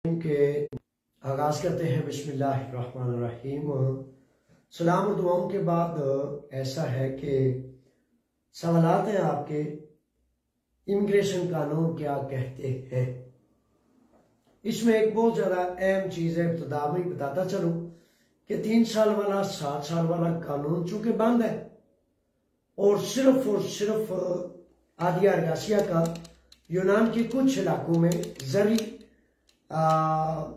के आगाज करते हैं बिस्मिल्लाहिर्रहमानिर्रहीम। सलाम और दुआओं के बाद ऐसा है कि सवालात हैं आपके, इमिग्रेशन कानून क्या कहते हैं। इसमें एक बहुत ज्यादा अहम चीज है, इब्तिदा में बताता चलूं कि 3 साल वाला 7 साल वाला कानून चूंकि बंद है और सिर्फ आदिया अरगासिया का यूनान के कुछ इलाकों में जरी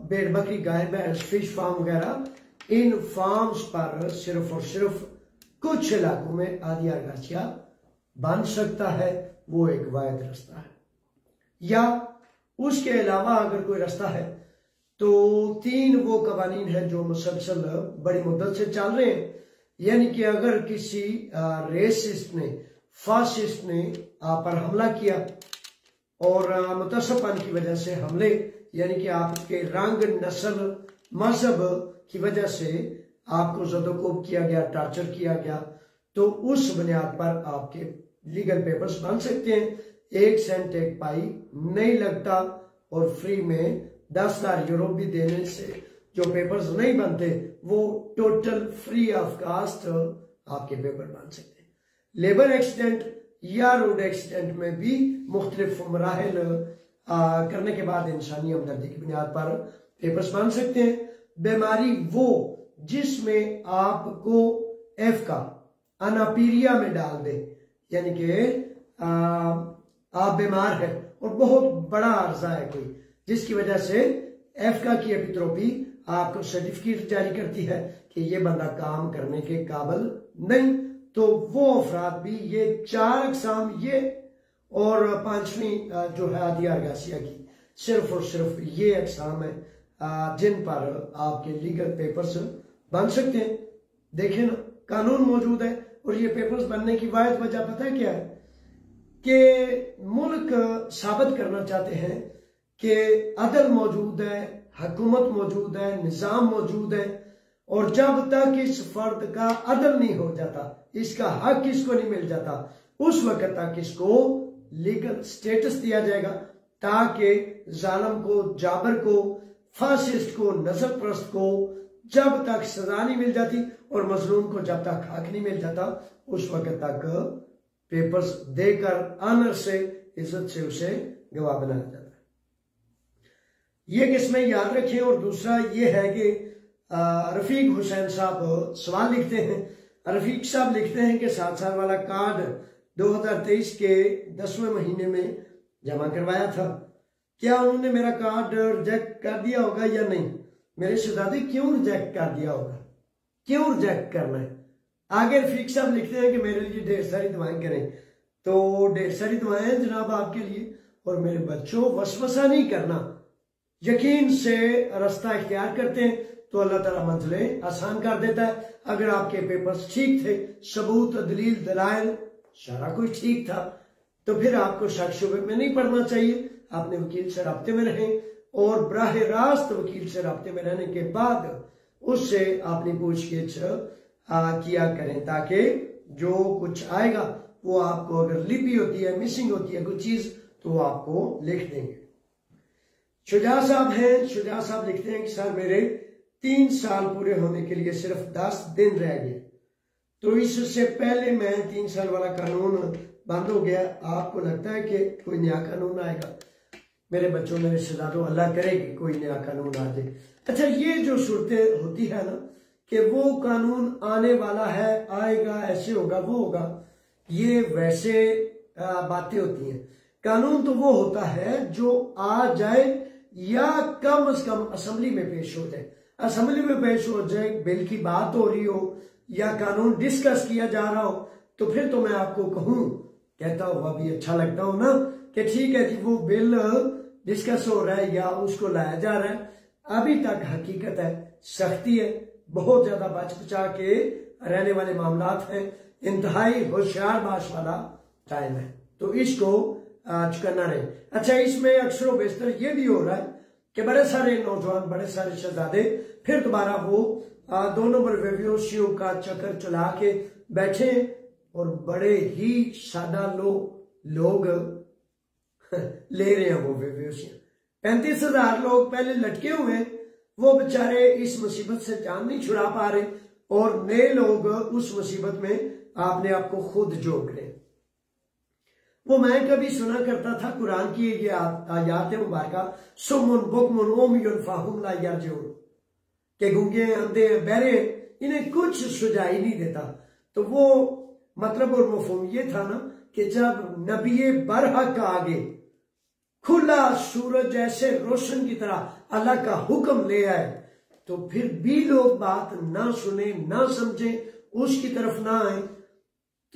भेड़ बकरी गाय भैंस फिश फार्म वगैरह इन फार्म्स पर सिर्फ और सिर्फ कुछ इलाकों में आदिया अरगासिया बन सकता है। वो एक वायद रास्ता है, या उसके अलावा अगर कोई रास्ता है तो 3 वो कवानीन है जो मुसलसल बड़ी मुद्दत से चल रहे हैं। यानी कि अगर किसी रेसिस्ट ने फासिस्ट ने आप पर हमला किया और मुतसबन की वजह से हमले, यानी कि आपके रंग नस्ल मजहब की वजह से आपको ज़दोकोब किया गया, टॉर्चर किया गया, तो उस बुनियाद पर आपके लीगल पेपर्स बन सकते हैं। 1 सेंट 1 पाई नहीं लगता और फ्री में 10,000 यूरो भी देने से जो पेपर्स नहीं बनते वो टोटल फ्री ऑफ कास्ट आपके पेपर बन सकते हैं। लेबर एक्सीडेंट या रोड एक्सीडेंट में भी मुख्तलिफ मराहिल करने के बाद इंसानी हमदर्दी की बुनियाद पर पेपर्स बन सकते हैं। बीमारी वो जिसमें आपको एफ का अनापीरिया में डाल दे, यानी कि आप बीमार है और बहुत बड़ा अर्जा है कोई, जिसकी वजह से एफ का की एपिट्रोपी आपको सर्टिफिकेट जारी करती है कि ये बंदा काम करने के काबिल नहीं, तो वो अफराद भी ये 4 अक़साम ये और 5वीं जो है आदिया अरगासिया की सिर्फ और सिर्फ ये अक़साम है जिन पर आपके लीगल पेपर्स बन सकते हैं। देखें ना, कानून मौजूद है और ये पेपर्स बनने की वाहिद वजह पता है क्या है कि मुल्क साबित करना चाहते हैं कि अदल मौजूद है, हुकूमत मौजूद है, निज़ाम मौजूद है, और जब तक इस फर्द का अदल नहीं हो जाता, इसका हक इसको नहीं मिल जाता, उस वक्त तक इसको लीगल स्टेटस दिया जाएगा ताकि जालिम को, जाबर को, फासिस्ट को, नजर प्रस्त को जब तक सजा नहीं मिल जाती और मजलूम को जब तक हक नहीं मिल जाता उस वक्त तक पेपर्स देकर आनर से, इज्जत से उसे गवाह बनाया जाता है। ये किस्में याद रखें। और दूसरा ये है कि रफीक हुसैन साहब सवाल लिखते हैं। रफीक साहब लिखते हैं कि 7 साल वाला कार्ड 2023 के 10वें महीने में जमा करवाया था, क्या उन्होंने मेरा कार्ड रिजेक्ट कर दिया होगा या नहीं? मेरे शहजादे क्यों रिजेक्ट कर दिया होगा, क्यों रिजेक्ट करना है? आगे रफीक साहब लिखते हैं कि मेरे लिए ढेर सारी दुआएं करें, तो ढेर सारी दुआएं हैं जनाब आपके लिए। और मेरे बच्चों, वसवसा नहीं करना, यकीन से रास्ता इख्तियार करते हैं तो अल्लाह ताला मंजिलें आसान कर देता है। अगर आपके पेपर्स ठीक थे, सबूत, दलील, दलाइल सारा कुछ ठीक था, तो फिर आपको शक शुबे में नहीं पड़ना चाहिए। आपने वकील से राब्ते में रहें और बराह रास्त वकील से राब्ते में रहने के बाद उससे अपनी पूछगिछ किया करें, ताकि जो कुछ आएगा वो आपको, अगर लिपि होती है, मिसिंग होती है कोई चीज, तो वो आपको लिख देंगे। शुजा साहब हैं, शुजा साहब लिखते हैं कि सर मेरे 3 साल पूरे होने के लिए सिर्फ 10 दिन रह गए, तो इससे पहले मैं 3 साल वाला कानून बंद हो गया, आपको लगता है कि कोई नया कानून आएगा? मेरे बच्चों, मेरे शहजादों, अल्लाह करे कि कोई नया कानून आ जाए। अच्छा, ये जो सूरतें होती है ना कि वो कानून आने वाला है, आएगा, ऐसे होगा, वो होगा, ये वैसे बातें होती हैं। कानून तो वो होता है जो आ जाए या कम से कम असेंबली में पेश हो जाए। असेंबली में पेश हो जाए, बिल की बात हो रही हो या कानून डिस्कस किया जा रहा हो, तो फिर तो मैं आपको कहूं, कहता हुआ भी अच्छा लगता हूं ना कि ठीक है जी, वो बिल डिस्कस हो रहा है या उसको लाया जा रहा है। अभी तक हकीकत है, सख्ती है, बहुत ज्यादा बच बचा के रहने वाले मामलात हैं, इंतहाई होशियार बाश वाला टाइम है, तो इसको चुकना रहे। अच्छा, इसमें अक्सर बेशतर ये भी हो रहा है कि बड़े सारे नौजवान, बड़े सारे शहजादे फिर दोबारा वो 2 नंबर बेवियोशियों का चक्कर चला के बैठे और बड़े ही सादा लोग ले रहे हैं वो बेवियोशियां। 35,000 लोग पहले लटके हुए हैं, वो बेचारे इस मुसीबत से जान नहीं छुड़ा पा रहे, और नए लोग उस मुसीबत में अपने आप को खुद जोड़ रहे। वो मैं कभी सुना करता था कुरान की ये आयत मुबारक, सुमुन बुकमुन उमयुन फहुम ला यरजिऊन, के गूंगे अंधे बहरे इन्हें कुछ सुझाई नहीं देता। तो वो मतलब और मफहूम ये था ना कि जब नबी बरहक आगे खुला सूरज ऐसे रोशन की तरह अल्लाह का हुक्म ले आए, तो फिर भी लोग बात ना सुने, ना समझे, उसकी तरफ ना आए,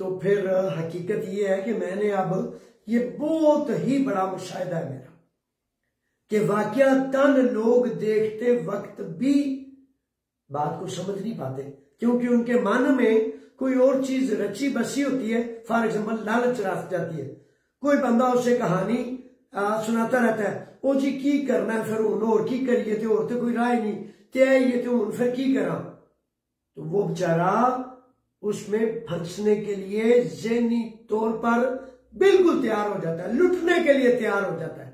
तो फिर हकीकत ये है कि मैंने अब ये बहुत ही बड़ा मुशाहिदा है मेरा कि वाकयातन लोग देखते वक्त भी बात को समझ नहीं पाते, क्योंकि उनके मन में कोई और चीज रची बसी होती है। फॉर एग्जाम्पल लालच रख जाती है, कोई बंदा उसे कहानी सुनाता रहता है, ओ जी की करना है फिर और की करिए थे, और तो कोई राय नहीं ते ये तो फिर की करा, तो वो बेचारा उसमें फंसने के लिए ज़हनी तौर पर बिल्कुल तैयार हो जाता है, लुटने के लिए तैयार हो जाता है।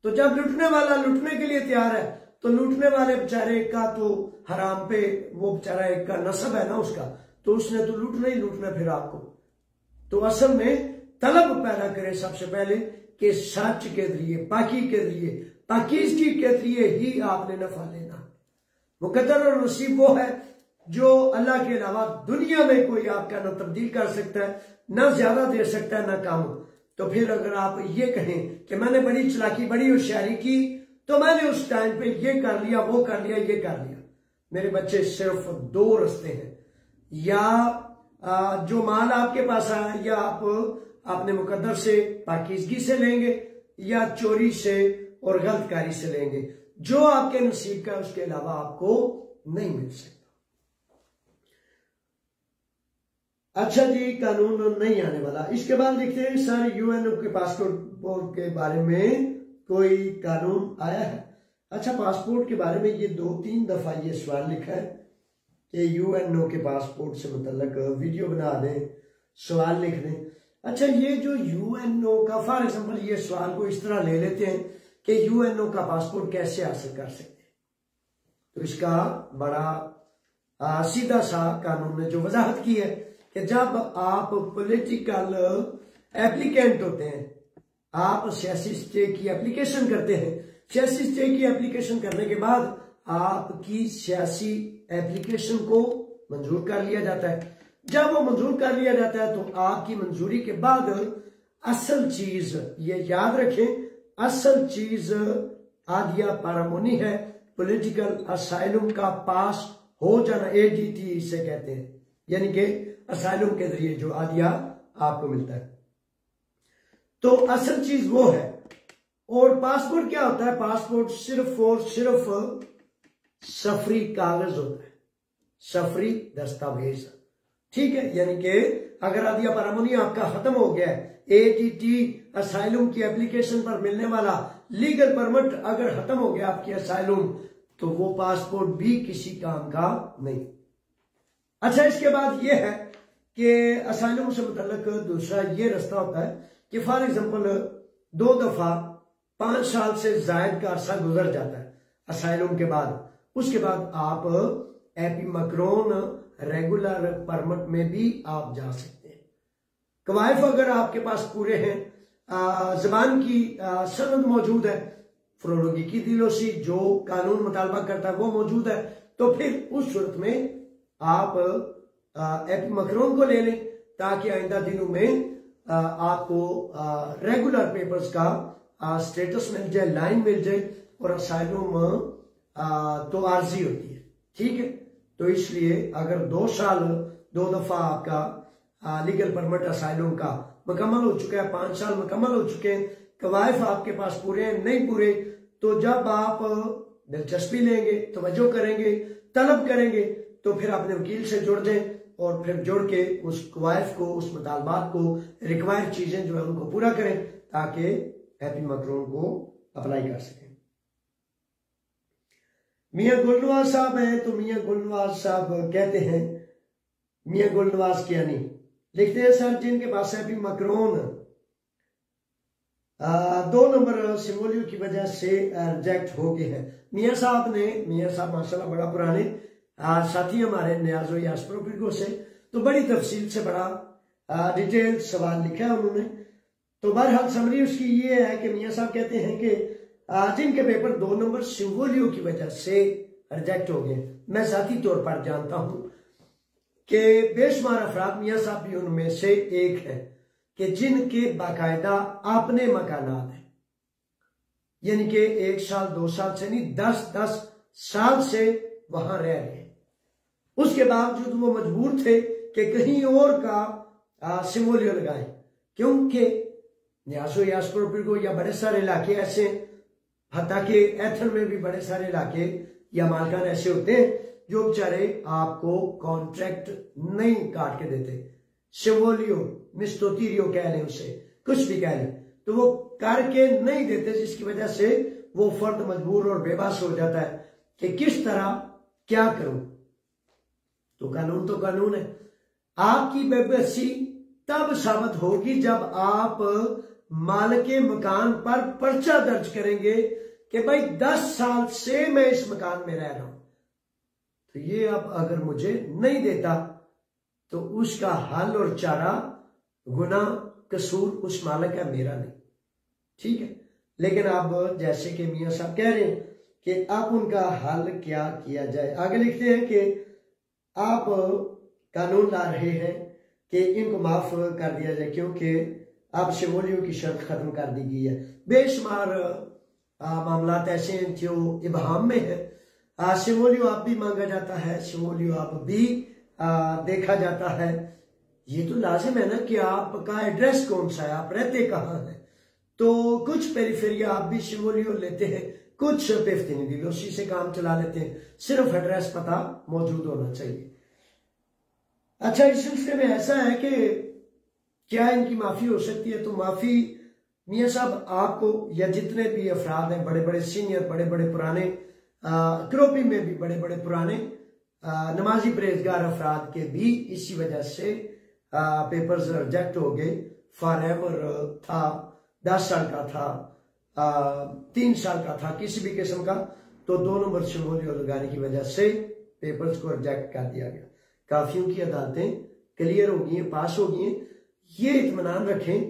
तो जब लुटने वाला लुटने के लिए तैयार है, तो लूटने वाले बेचारे का तो हराम पे वो बेचारा एक का नसब है ना उसका, तो उसने तो लूटना ही लूटना फिर आपको। तो असल में तलब पैदा करें सबसे पहले कि सच के जरिए, पाकी के जरिए, पाकीज़गी के जरिए ही आपने नफा लेना। मुकद्दर और नसीब वो है जो अल्लाह के अलावा दुनिया में कोई आपका न तब्दील कर सकता है, न ज्यादा दे सकता है, न कम। तो फिर अगर आप ये कहें कि मैंने बड़ी चालाकी, बड़ी होशियारी की, तो मैंने उस टाइम पे ये कर लिया, वो कर लिया, ये कर लिया। मेरे बच्चे, सिर्फ दो रास्ते हैं, या जो माल आपके पास आया या आप अपने मुकद्दर से, पाकीज़गी से लेंगे, या चोरी से और गलतकारी से लेंगे। जो आपके नसीब का उसके अलावा आपको नहीं मिल सकता। अच्छा जी, कानून नहीं आने वाला। इसके बाद देखते हैं सर, यूएनओ के पासपोर्ट के बारे में कोई कानून आया है? अच्छा, पासपोर्ट के बारे में ये 2-3 दफा ये सवाल लिखा है कि यूएनओ के पासपोर्ट से मुतल्लक वीडियो बना दें, सवाल लिख दें। अच्छा, ये जो यूएनओ का, फॉर एग्जाम्पल ये सवाल को इस तरह ले लेते हैं कि यूएनओ का पासपोर्ट कैसे हासिल कर सकते हैं, तो इसका बड़ा सीधा सा कानून ने जो वजाहत की है कि जब आप पॉलिटिकल एप्लीकेंट होते हैं, आप सियासी स्टे की एप्लीकेशन करते हैं, सियासी स्टे की एप्लीकेशन करने के बाद आपकी सियासी एप्लीकेशन को मंजूर कर लिया जाता है। जब वो मंजूर कर लिया जाता है तो आपकी मंजूरी के बाद असल चीज, ये याद रखें, असल चीज आदिया पारामोनी है, पॉलिटिकल असाइलम का पास हो जाना, एडीटी इसे कहते हैं, यानी कि असाइलम के जरिए जो आदिया आपको मिलता है। तो असल चीज वो है। और पासपोर्ट क्या होता है? पासपोर्ट सिर्फ और सिर्फ सफरी कागज होता है, सफरी दस्तावेज, ठीक है। यानी कि अगर आदिया पारामोनी आपका खत्म हो गया है, एटीटी असाइलम की एप्लीकेशन पर मिलने वाला लीगल परमिट अगर खत्म हो गया आपकी असाइलम, तो वो पासपोर्ट भी किसी काम का नहीं। अच्छा, इसके बाद ये है कि असाइलम से मुतल्लक दूसरा ये रास्ता होता है कि फॉर एग्जाम्पल 2 दफा 5 साल से जायद का अरसा गुजर जाता है असाइलम के बाद, उसके बाद आप एपीमैक्रोन रेगुलर परमिट में भी आप जा सकते हैं। कवायफ अगर आपके पास पूरे हैं, जबान की सनद मौजूद है, फ्रोलोगी की दिलोसी जो कानून मुतालबा करता है वो मौजूद है, तो फिर उस सूरत में आप एपीमैक्रोन को ले लें ताकि आइंदा दिनों में आपको रेगुलर पेपर्स का स्टेटस मिल जाए, लाइन मिल जाए, और असाइलम तो आर्जी होती है, ठीक है। तो इसलिए अगर 2 साल 2 दफा आपका लीगल परमिट असाइलम का मुकम्मल हो चुका है, 5 साल मुकम्मल हो चुके हैं, कवायफ आपके पास पूरे हैं, नहीं पूरे, तो जब आप दिलचस्पी लेंगे, तवज्जो करेंगे, तलब करेंगे, तो फिर अपने वकील से जुड़ जाएं और फिर जुड़ के उस कवायफ को, उस मुतालबात को, रिक्वायर्ड चीजें जो है उनको पूरा करें ताकि एपीमैक्रोन को अप्लाई कर सकें। मियां गुलनवाज साहब हैं, तो मियां गुलनवाज साहब कहते हैं, मियां गुलनवाज कियानी लिखते हैं, सर जिनके पास एपीमैक्रोन 2 नंबर सिमोलियो की वजह से रिजेक्ट हो गए हैं। मियाँ साहब माशाल्लाह बड़ा पुराने साथी हमारे न्याजो यास्प्रोपिको से, तो बड़ी तफसील से बड़ा डिटेल सवाल लिखा है उन्होंने। तो बहरहाल समरी उसकी ये है कि मियाँ साहब कहते हैं कि जिनके पेपर 2 नंबर सिमोलियो की वजह से रिजेक्ट हो गए, मैं जाती तौर पर जानता हूं कि बेशुमार अफराद, मियाँ साहब भी उनमें से एक है, कि जिनके बाकायदा अपने मकानात हैं, यानी कि 1 साल 2 साल से नहीं 10-10 साल से वहां रह रहे। उसके बावजूद वो मजबूर थे कि कहीं और का सिमोलियो लगाएं, क्योंकि न्यासो यास्प्रोपिको या बड़े सारे इलाके ऐसे, हत्ता के एथन में भी बड़े सारे इलाके या मालकान ऐसे होते हैं जो बेचारे आपको कॉन्ट्रैक्ट नहीं काट के देते। सिमोलियो मिस्टोतीरियो कह लें, उसे कुछ भी कह लें, तो वो करके नहीं देते, जिसकी वजह से वो फर्द मजबूर और बेबस हो जाता है कि किस तरह क्या करूं। तो कानून है। आपकी बेबसी तब साबित होगी जब आप मालिके मकान पर पर्चा दर्ज करेंगे कि भाई 10 साल से मैं इस मकान में रह रहा हूं, तो ये अब अगर मुझे नहीं देता तो उसका हल और चारा, गुनाह कसूर उस मालिक का, मेरा नहीं। ठीक है, लेकिन अब जैसे कि मियाँ साहब कह रहे हैं कि अब उनका हल क्या किया जाए। आगे लिखते हैं कि आप कानून ला रहे हैं कि इनको माफ कर दिया जाए, क्योंकि अब सिमोलियो की शर्त खत्म कर दी गई है। बेशुमार मामलात ऐसे हैं जो इबहाम में है। सिमोलियो आप भी मांगा जाता है, सिमोलियो आप भी देखा जाता है। ये तो लाजिम है ना कि आपका एड्रेस कौन सा है, आप रहते कहाँ हैं। तो कुछ पेरिफेरिया आप भी सिमोलियो लेते हैं, कुछ पेफ्तिनी दिलोसी से काम चला लेते हैं, सिर्फ एड्रेस पता मौजूद होना चाहिए। अच्छा, इस सिलसिले में ऐसा है कि क्या इनकी माफी हो सकती है? तो माफी मियाँ साहब आपको या जितने भी अफराद हैं, बड़े बड़े सीनियर, बड़े बड़े पुराने, क्रोपी में भी बड़े बड़े पुराने नमाजी परहेजगार अफराद के भी इसी वजह से पेपर्स रिजेक्ट हो गए। फॉर एवर था, 10 साल का था, 3 साल का था, किसी भी किस्म का, तो 2 नंबर सिमोलियो लगाने की वजह से पेपर्स को रिजेक्ट कर दिया गया। काफियों की अदालतें क्लियर हो गई हैं, पास हो गई हैं। ये इत्मीनान रखें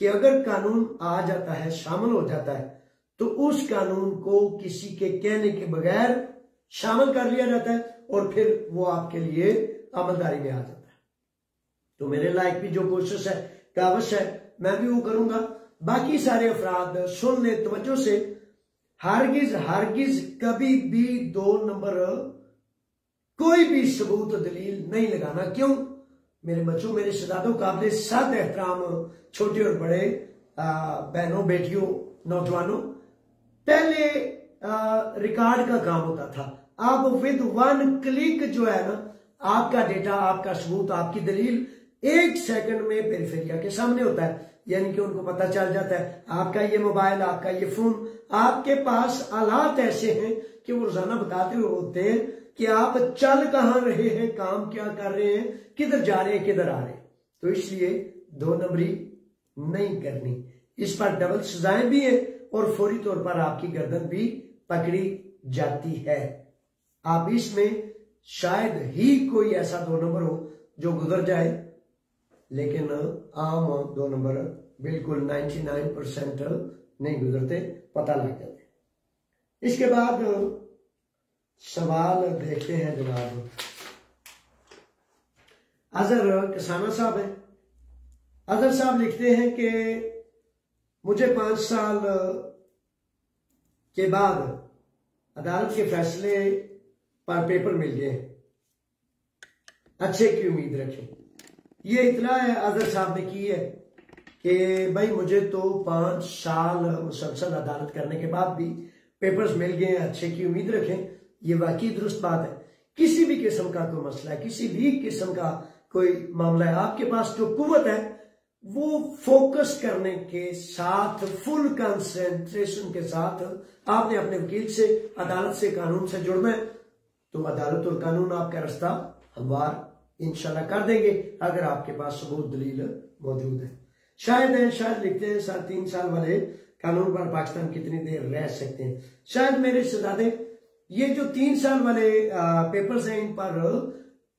कि अगर कानून आ जाता है, शामिल हो जाता है, तो उस कानून को किसी के कहने के बगैर शामिल कर लिया जाता है और फिर वो आपके लिए अमलदारी में आ जाता है। तो मेरे लायक भी जो कोशिश है, कावश है, मैं भी वो करूंगा। बाकी सारे अफराद सुन ले तवज्जो से, हरगिज कभी भी 2 नंबर कोई भी सबूत दलील नहीं लगाना। क्यों? मेरे बच्चों, मेरे शहजादों, काबिल सद एहतराम छोटे और बड़े बहनों, बेटियों, नौजवानों, पहले रिकॉर्ड का काम होता था। अब विद 1 क्लिक जो है ना, आपका डेटा, आपका सबूत, आपकी दलील 1 सेकंड में पेरिफेरिया के सामने होता है। यानी कि उनको पता चल जाता है आपका ये मोबाइल, आपका ये फोन, आपके पास आलात ऐसे हैं कि वो रोजाना बताते हुए होते हैं कि आप चल कहां रहे हैं, काम क्या कर रहे हैं, किधर जा रहे हैं, किधर आ रहे हैं। तो इसलिए 2 नंबरी नहीं करनी। इस पर डबल सजाएं भी है और फौरी तौर पर आपकी गर्दन भी पकड़ी जाती है। आप इसमें शायद ही कोई ऐसा 2 नंबर हो जो गुजर जाए, लेकिन आम 2 नंबर बिल्कुल 99% नहीं गुजरते, पता लग जाते। इसके बाद सवाल देखते हैं जनाब। अजहर किसाना साहब है। अजहर साहब लिखते हैं कि मुझे 5 साल के बाद अदालत के फैसले पर पेपर मिल गए, अच्छे की उम्मीद रखें। ये इतना है अजहर साहब ने की है कि भाई मुझे तो 5 साल मुसलसल अदालत करने के बाद भी पेपर्स मिल गए, अच्छे की उम्मीद रखें। ये वाकई दुरुस्त बात है। किसी भी किस्म का कोई मसला है, किसी भी किस्म का कोई मामला है, आपके पास जो कुव्वत है वो फोकस करने के साथ, फुल कंसंट्रेशन के साथ आपने अपने वकील से, अदालत से, कानून से जुड़ना है। तो अदालत और कानून आपका रास्ता हमवार इंशाल्लाह कर देंगे, अगर आपके पास सबूत दलील मौजूद है। शायद लिखते हैं 3.5 साल वाले कानून पर पाकिस्तान कितनी देर रह सकते हैं। शायद मेरे शहजादे ये जो 3 साल वाले पेपर्स हैं इन पर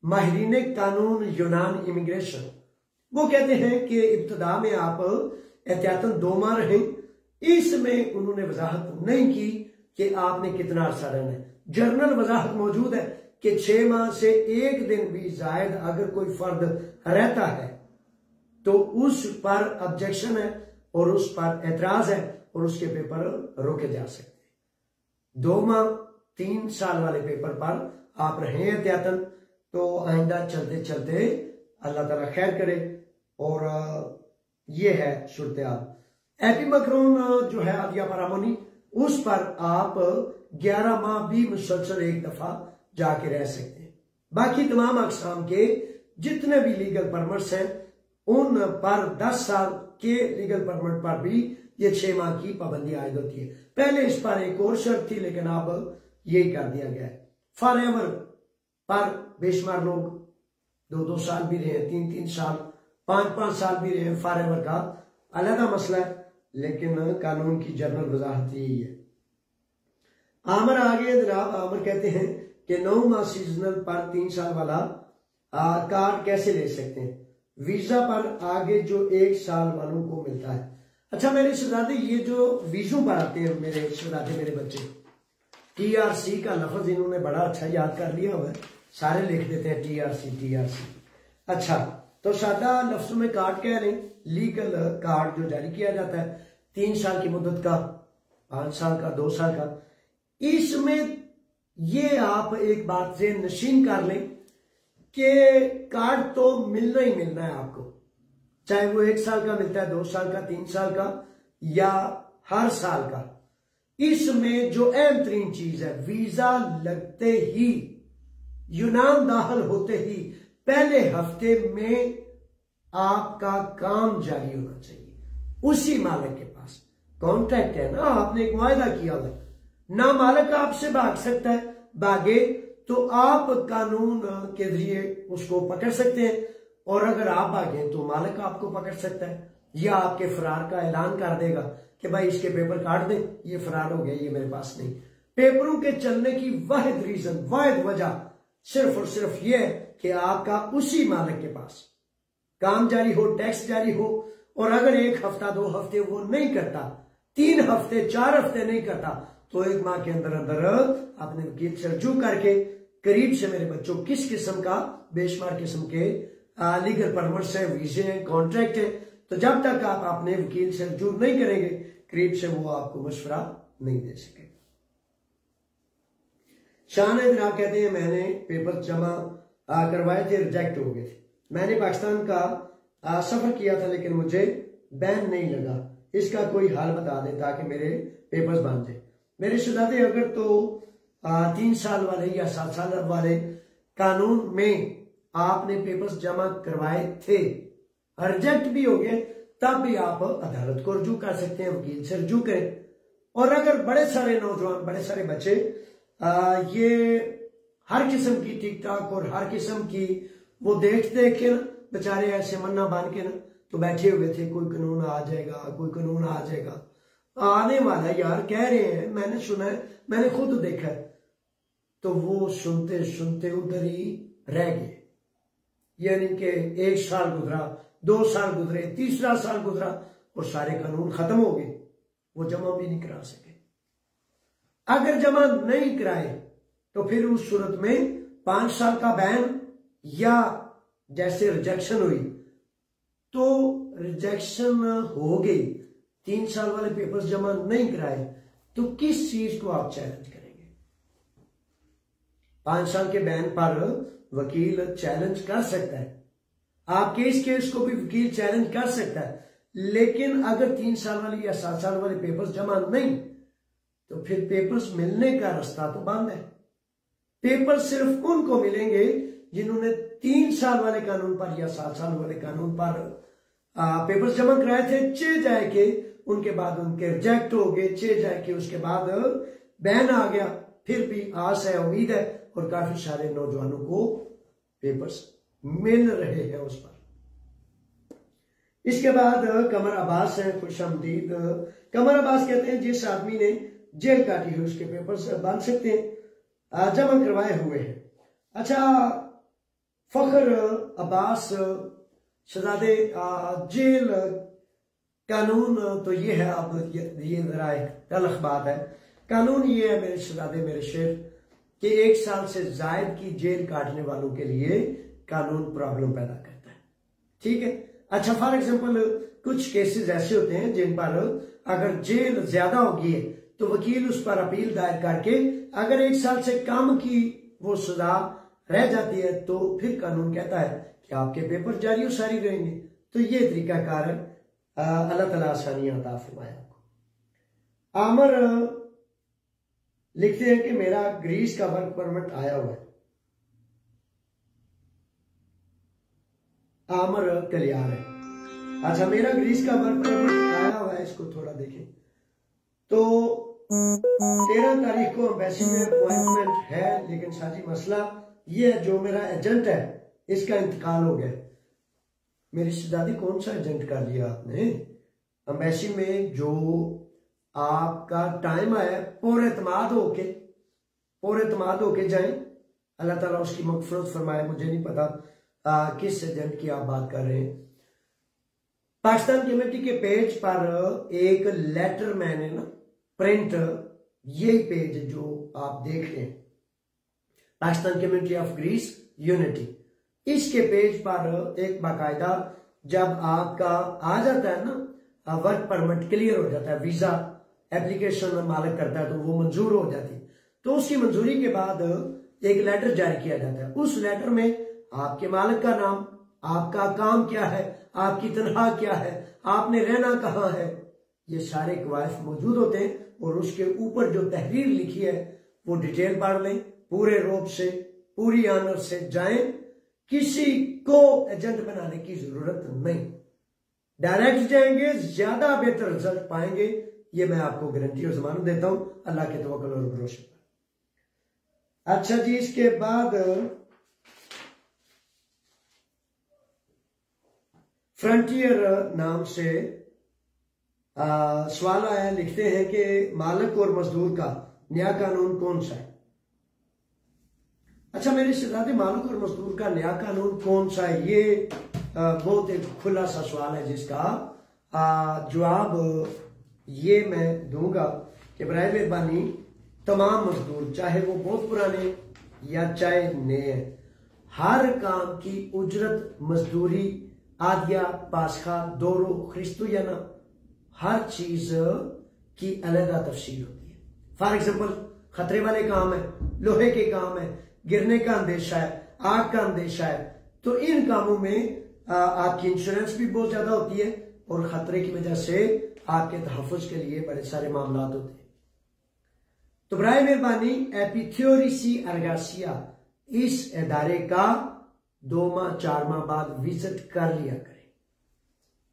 माहिरीन कानून यूनान इमिग्रेशन वो कहते हैं कि इब्तदा में आप एहतियातन 2 माह रहें। इसमें उन्होंने वजाहत नहीं की कि आपने कितना अरसा रहना है। जर्नल वजाहत मौजूद है कि 6 माह से 1 दिन भी जायद अगर कोई फर्द रहता है तो उस पर ऑब्जेक्शन है और उस पर एतराज है और उसके पेपर रोके जा सकते हैं। 2 माह 3 साल वाले पेपर पर आप रहें एहतियातन, तो आइंदा चलते चलते अल्लाह ताला खैर करे। और ये है सूरत-ए-हाल। एपी मैक्रोन जो है अदिया परामोनी उस पर आप 11 माह भी मुसलसल एक दफा जाके रह सकते हैं। बाकी तमाम अकसाम के जितने भी लीगल परमिट्स हैं उन पर 10 साल के लीगल परमिट पर भी ये 6 माह की पाबंदी आयद होती है। पहले इस पर एक और शर्त थी लेकिन अब यही कर दिया गया है। फॉर एवर पर बेशुमार लोग 2-2 साल भी रहे, 3-3 साल, 5-5 साल भी रहे। फॉर एवर का अलग मसला है लेकिन कानून की जनरल वजाहत यही है। आमर आगे जनाब आमर कहते हैं कि 9 माह सीजनल पर 3 साल वाला कार्ड कैसे ले सकते हैं। वीजा पर आगे जो 1 साल वालों को मिलता है। अच्छा मेरे शहजादे ये जो वीजों पर आते हैं मेरे शहजादे मेरे बच्चे, TRC का लफ्ज इन्होंने बड़ा अच्छा याद कर लिया हुआ है, सारे लिख देते हैं TRC। अच्छा तो सादा लफ्जों में कार्ड कह रहे हैं, लीगल कार्ड जो जारी किया जाता है 3 साल की मुद्दत का, 5 साल का, 2 साल का। इसमें ये आप एक बात से नशीन कर लें कि कार्ड तो मिलना ही मिलना है आपको, चाहे वो 1 साल का मिलता है, 2 साल का, 3 साल का या हर साल का। इसमें जो अहम तरीन चीज है, वीजा लगते ही, यूनान दाखिल होते ही पहले हफ्ते में आपका काम जारी होना चाहिए उसी मालिक के पास। कॉन्ट्रैक्ट है ना, आपने एक वायदा किया हुआ, ना मालिक आपसे भाग सकता है, भागे तो आप कानून के जरिए उसको पकड़ सकते हैं और अगर आप भागे तो मालिक आपको पकड़ सकता है या आपके फरार का ऐलान कर देगा कि भाई इसके पेपर काट दें, ये फरार हो गया, ये मेरे पास नहीं। पेपरों के चलने की वाहिद रीजन, वाहिद वजह सिर्फ और सिर्फ ये है कि आपका उसी मालिक के पास काम जारी हो, टैक्स जारी हो। और अगर 1 हफ्ता 2 हफ्ते वो नहीं करता, 3 हफ्ते 4 हफ्ते नहीं करता, तो 1 माह के अंदर अंदर अपने वकील से रजू करके करीब से मेरे बच्चों किस किस्म का, बेशुमार किस्म के लीगल परमिट्स है, वीजे हैं, कॉन्ट्रैक्ट है, तो जब तक आप अपने वकील से रजू नहीं करेंगे करीब से वो आपको मशवरा नहीं दे सकेगा। शान जनाब कहते हैं मैंने पेपर जमा करवाए थे, रिजेक्ट हो गए थे। मैंने पाकिस्तान का सफर किया था लेकिन मुझे बैन नहीं लगा, इसका कोई हाल बता दें ताकि मेरे पेपर्स बन जाए। मेरे शहजादे अगर तो 3 साल वाले या 7 साल वाले कानून में आपने पेपर्स जमा करवाए थे, रिजेक्ट भी हो गए, तब भी आप अदालत को रजू कर सकते हैं, वकील से रजू करें। और अगर बड़े सारे नौजवान, बड़े सारे बच्चे ये हर किस्म की टिक टॉक और हर किस्म की वो देखते के ना बेचारे ऐसे मन्ना बन के ना तो बैठे हुए थे, कोई कानून आ जाएगा, कोई कानून आ जाएगा, आने वाला यार, कह रहे हैं, मैंने सुना है, मैंने खुद देखा है। तो वो सुनते सुनते उधर ही रह गए, यानी कि 1 साल गुजरा, 2 साल गुजरे, 3रा साल गुजरा और सारे कानून खत्म हो गए, वो जमा भी नहीं करा सके। अगर जमा नहीं कराए तो फिर उस सूरत में 5 साल का बैन या जैसे रिजेक्शन हुई तो रिजेक्शन हो गई, 3 साल वाले पेपर्स जमा नहीं कराए तो किस चीज को आप चैलेंज करेंगे। 5 साल के बैन पर वकील चैलेंज कर सकता है, आपके इस केस को भी वकील चैलेंज कर सकता है, लेकिन अगर 3 साल वाले या 7 साल वाले पेपर्स जमा नहीं तो फिर पेपर्स मिलने का रास्ता तो बंद है। पेपर सिर्फ उनको मिलेंगे जिन्होंने 3 साल वाले कानून पर या 7 साल वाले कानून पर पेपर्स जमा कराए थे, चे जाए के उनके बाद उनके रिजेक्ट हो गए, चे जाए के उसके बाद बैन आ गया, फिर भी आस है, उम्मीद है और काफी सारे नौजवानों को पेपर्स मिल रहे हैं उस पर। इसके बाद कमर अब्बास हैं, खुशामदीद। कमर अब्बास कहते हैं जिस आदमी ने जेल काटी है उसके पेपर्स बन सकते हैं, जमा करवाए हुए हैं। अच्छा, फखर अब्बास शहजादे, जेल कानून तो ये है, अब ये जरा एक तलख बात है। कानून ये है मेरे शहजादे मेरे शेर कि 1 साल से जायद की जेल काटने वालों के लिए कानून प्रॉब्लम पैदा करता है, ठीक है। अच्छा, फॉर एग्जांपल कुछ केसेस ऐसे होते हैं जिन पर अगर जेल ज्यादा होगी है तो वकील उस पर अपील दायर करके अगर 1 साल से कम की वो सजा रह जाती है तो फिर कानून कहता है कि आपके पेपर जारी और सारी रहेंगे। तो ये तरीकाकार है। अल्लाह ताला आसानियां अता फरमाए आपको। आमर लिखते हैं कि मेरा ग्रीस का वर्क परमिट आया हुआ है। आमर कलियार है। अच्छा, मेरा ग्रीस का वर्क परमिट आया हुआ है, इसको थोड़ा देखें तो 13 तारीख को एम्बेसी में अपॉइंटमेंट है, लेकिन साजी मसला ये है जो मेरा एजेंट है इसका इंतकाल हो गया। मेरी शहजादी कौन सा एजेंट कर लिया आपने? एम्बेसी में जो आपका टाइम आया पुरएतमाद होके जाएं, अल्लाह ताला उसकी मगफिरत फरमाए। मुझे नहीं पता किस एजेंट की आप बात कर रहे हैं। पाकिस्तान कमेटी के पेज पर एक लेटर मैंने ना प्रिंट, यही पेज जो आप देख रहे हैं, Pakistan community of Greece unity, इसके पेज पर एक बाकायदा जब आपका आ जाता है ना वर्क परमिट क्लियर हो जाता है, वीजा एप्लीकेशन मालिक करता है तो वो मंजूर हो जाती है, तो उसकी मंजूरी के बाद एक लेटर जारी किया जाता है। उस लेटर में आपके मालिक का नाम, आपका काम क्या है, आपकी तनख्वाह क्या है, आपने रहना कहाँ है, ये सारे कवायद मौजूद होते हैं। और उसके ऊपर जो तहरीर लिखी है वो डिटेल पढ़ लें, पूरे रोब से, पूरी आनर से जाएं, किसी को एजेंट बनाने की जरूरत नहीं, डायरेक्ट जाएंगे, ज्यादा बेहतर रिजल्ट पाएंगे, ये मैं आपको गारंटी और जमानत देता हूं अल्लाह के तवक्कुल और भरोसे पर। अच्छा जी, इसके बाद फ्रंटियर नाम से सवाल आया, लिखते हैं कि मालिक और मजदूर का नया कानून कौन सा है? अच्छा मेरे शहजादे, मालिक और मजदूर का नया कानून कौन सा है, ये बहुत एक खुला सा सवाल है जिसका जवाब ये मैं दूंगा कि बराए मेहरबानी तमाम मजदूर, चाहे वो बहुत पुराने या चाहे नए, हर काम की उजरत, मजदूरी, आदिया, पासखा, दोरो, खिस्तुयाना, हर चीज की अलग तफसील होती है। फॉर एग्जाम्पल खतरे वाले काम है, लोहे के काम है, गिरने का अंदेशा है, आग का अंदेशा है, तो इन कामों में आपकी इंश्योरेंस भी बहुत ज्यादा होती है और खतरे की वजह से आपके तहफ़्फ़ुज़ के लिए बड़े सारे मामला होते हैं। तो बराए मेहरबानी एपिथ्योरिसी अर्गासिया इस इदारे का 2 माह 4 माह बाद विजिट कर लिया करें।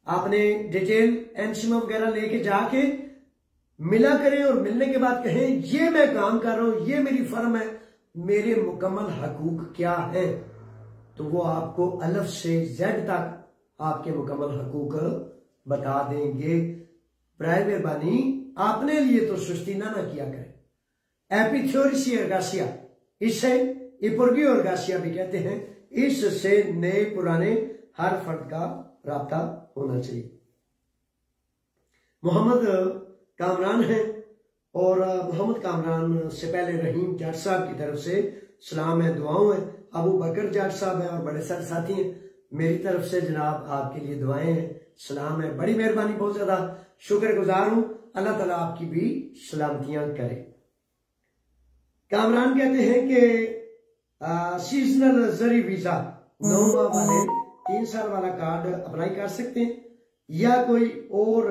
आपने डिटेल एनसीमा वगैरह लेके जाके मिला करें और मिलने के बाद कहें ये मैं काम कर रहा हूं, ये मेरी फर्म है, मेरे मुकम्मल हकूक क्या है, तो वो आपको अलफ से जेड तक आपके मुकम्मल हकूक बता देंगे। बराए मेहरबानी आपने लिए तो सुस्ती ना किया करें। एपिथ्योरिसी अर्गासिया, इससे इपुर्गी अर्गासिया भी कहते हैं, इससे नए पुराने हर फर्द का राब्ता होना चाहिए। मोहम्मद कामरान है और मोहम्मद कामरान से पहले रहीम जाट साहब की तरफ से सलाम है, दुआओं है। अबू बकर जाट साहब है और बड़े सारे साथी हैं, मेरी तरफ से जनाब आपके लिए दुआएं हैं, सलाम है, बड़ी मेहरबानी, बहुत ज्यादा शुक्रगुजार हूं, अल्लाह ताला आपकी भी सलामतियां करे। कामरान कहते हैं कि सीजनल जरी वीजा 9 माह वाले 3 साल वाला कार्ड अप्लाई कर सकते हैं या कोई और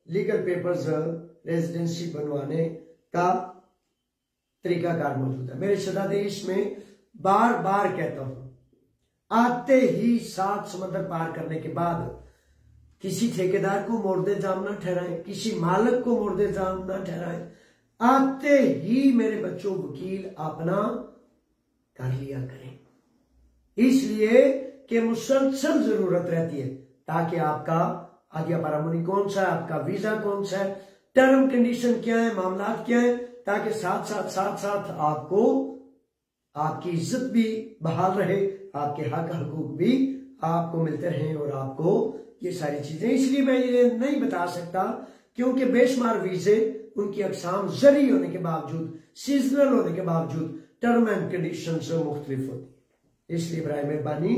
लीगल पेपर्स रेजिडेंसी बनवाने का तरीकाकार मौजूद है। मेरे शहजादे, इसमें बार बार कहता हूं, आते ही 7 समंदर पार करने के बाद किसी ठेकेदार को मोर्दे जाम ना ठहराएं, किसी मालिक को मोर्दे जाम ना ठहराएं, आते ही मेरे बच्चों वकील अपना कर लिया करें, इसलिए कि मुसलसल जरूरत रहती है ताकि आपका आज्ञा पारामोनी कौन सा है, आपका वीजा कौन सा है, टर्म कंडीशन क्या है, मामलात क्या है, ताकि साथ साथ आपको आपकी इज्जत भी बहाल रहे, आपके हक हकूक भी आपको मिलते रहें और आपको ये सारी चीजें। इसलिए मैं ये नहीं बता सकता क्योंकि बेशुमार वीजे उनकी अकसाम जरी होने के बावजूद, सीजनल होने के बावजूद टर्म एंड कंडीशन से मुख्तलिफ होती है। इसलिए बराए मेहरबानी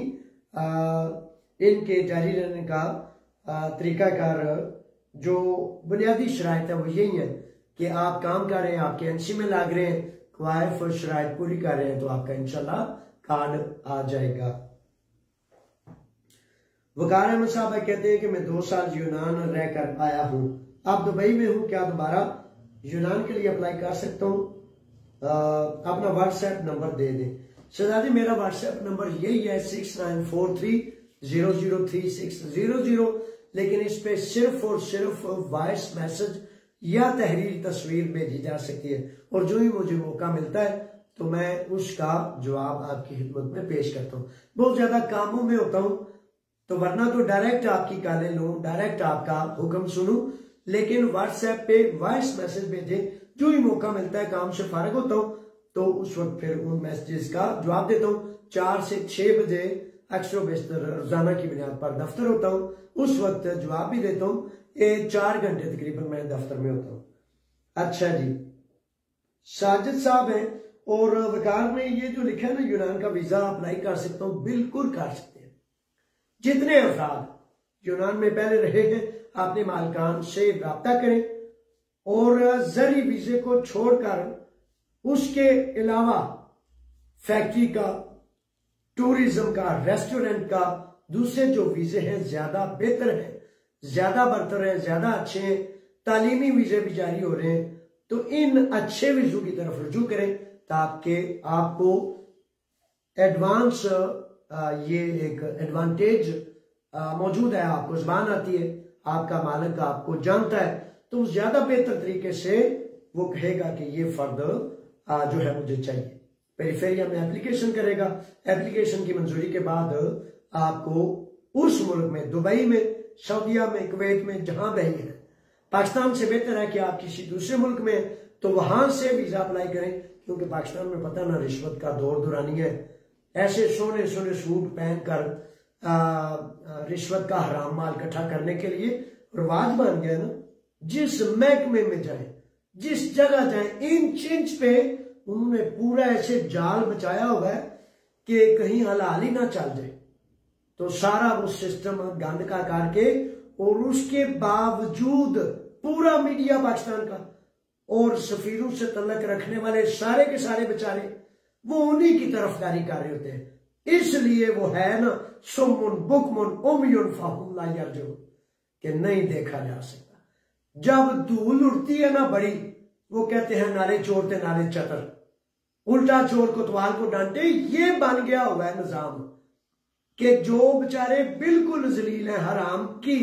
इनके जारी रहने का तरीकाकार जो बुनियादी शराइत है वो यही है कि आप काम कर रहे हैं, आपके एनसी में लग रहे हैं, क्वाइफ और शराइत पूरी कर रहे हैं, तो आपका इंशाल्लाह कार्ड आ जाएगा। वकार अहमद साहब कहते हैं कि मैं 2 साल यूनान रहकर आया हूं, आप दुबई में हूं, क्या दोबारा यूनान के लिए अप्लाई कर सकता हूं? अपना व्हाट्सएप नंबर दे दें। शहजादी मेरा व्हाट्सएप नंबर यही है 6943003600, लेकिन इस पे सिर्फ और सिर्फ वॉइस मैसेज या तहरीर तस्वीर भेजी जा सकती है, और जो ही मुझे मौका मिलता है तो मैं उसका जवाब आपकी खिदमत में पेश करता हूँ। बहुत ज्यादा कामों में होता हूँ तो वरना तो डायरेक्ट आपकी कॉलें लूं, डायरेक्ट आपका हुक्म सुनूं, लेकिन व्हाट्सएप पे वॉइस मैसेज भेजें। जो ही मौका मिलता है, काम से फारिग होता हूं तो उस वक्त फिर उन मैसेजेस का जवाब देता हूं। 4 से 6 बजे अक्सर बेशतर रोजाना की बुनियाद पर दफ्तर होता हूं, उस वक्त जवाब भी देता हूं। 4 घंटे तकरीबन मैं दफ्तर में होता हूं। अच्छा जी, साजिद साहब हैं और वकार में ये जो लिखा है ना यूनान का वीजा अप्लाई कर सकता हूं, बिल्कुल कर सकते हैं। जितने अफराद यूनान में पहले रहे हैं अपने मालिकान से राब्ता करें और जरी वीजे को छोड़कर उसके अलावा फैक्ट्री का, टूरिज्म का, रेस्टोरेंट का, दूसरे जो वीजे हैं ज्यादा बेहतर हैं, ज्यादा बरतर हैं, ज्यादा अच्छे हैं, तालीमी वीजे भी जारी हो रहे हैं, तो इन अच्छे वीजों की तरफ रुजू करें ताकि आपको एडवांस ये एक एडवांटेज मौजूद है, आपको जुबान आती है, आपका मालिक आपको जानता है, तो ज्यादा बेहतर तरीके से वो कहेगा कि ये फर्द जो है मुझे चाहिए। पेरिफेरिया में एप्लीकेशन करेगा, एप्लीकेशन की मंजूरी के बाद आपको उस मुल्क में, दुबई में, सऊदीया में, कुवैत में, जहां भी है, पाकिस्तान से बेहतर है कि आप किसी दूसरे मुल्क में तो वहां से वीजा अप्लाई करें, क्योंकि पाकिस्तान में पता ना रिश्वत का दौर दुरानी है। ऐसे सोने सोने सूट पहनकर रिश्वत का हराम माल इकट्ठा करने के लिए रिवाज बन गया ना। जिस महकमे में जाए, जिस जगह जाए, इंच इंच पे उन्होंने पूरा ऐसे जाल बचाया हुआ है कि कहीं हलाल ही ना चल जाए, तो सारा वो सिस्टम गंद का करके, और उसके बावजूद पूरा मीडिया पाकिस्तान का और सफीरों से तल्लक रखने वाले सारे के सारे बेचारे वो उन्हीं की तरफदारी कर रहे होते हैं। इसलिए वो है ना सुम्मुन बुकमुन उम्युन फहुम ला यरजुन, कि नहीं देखा जा सकता। जब धूल उड़ती है ना बड़ी, वो कहते हैं नाले चोर थे नाले चतर, उल्टा चोर कोतवाल को डांटे। ये बन गया हुआ है निजाम कि जो बेचारे बिल्कुल जलील है, हराम की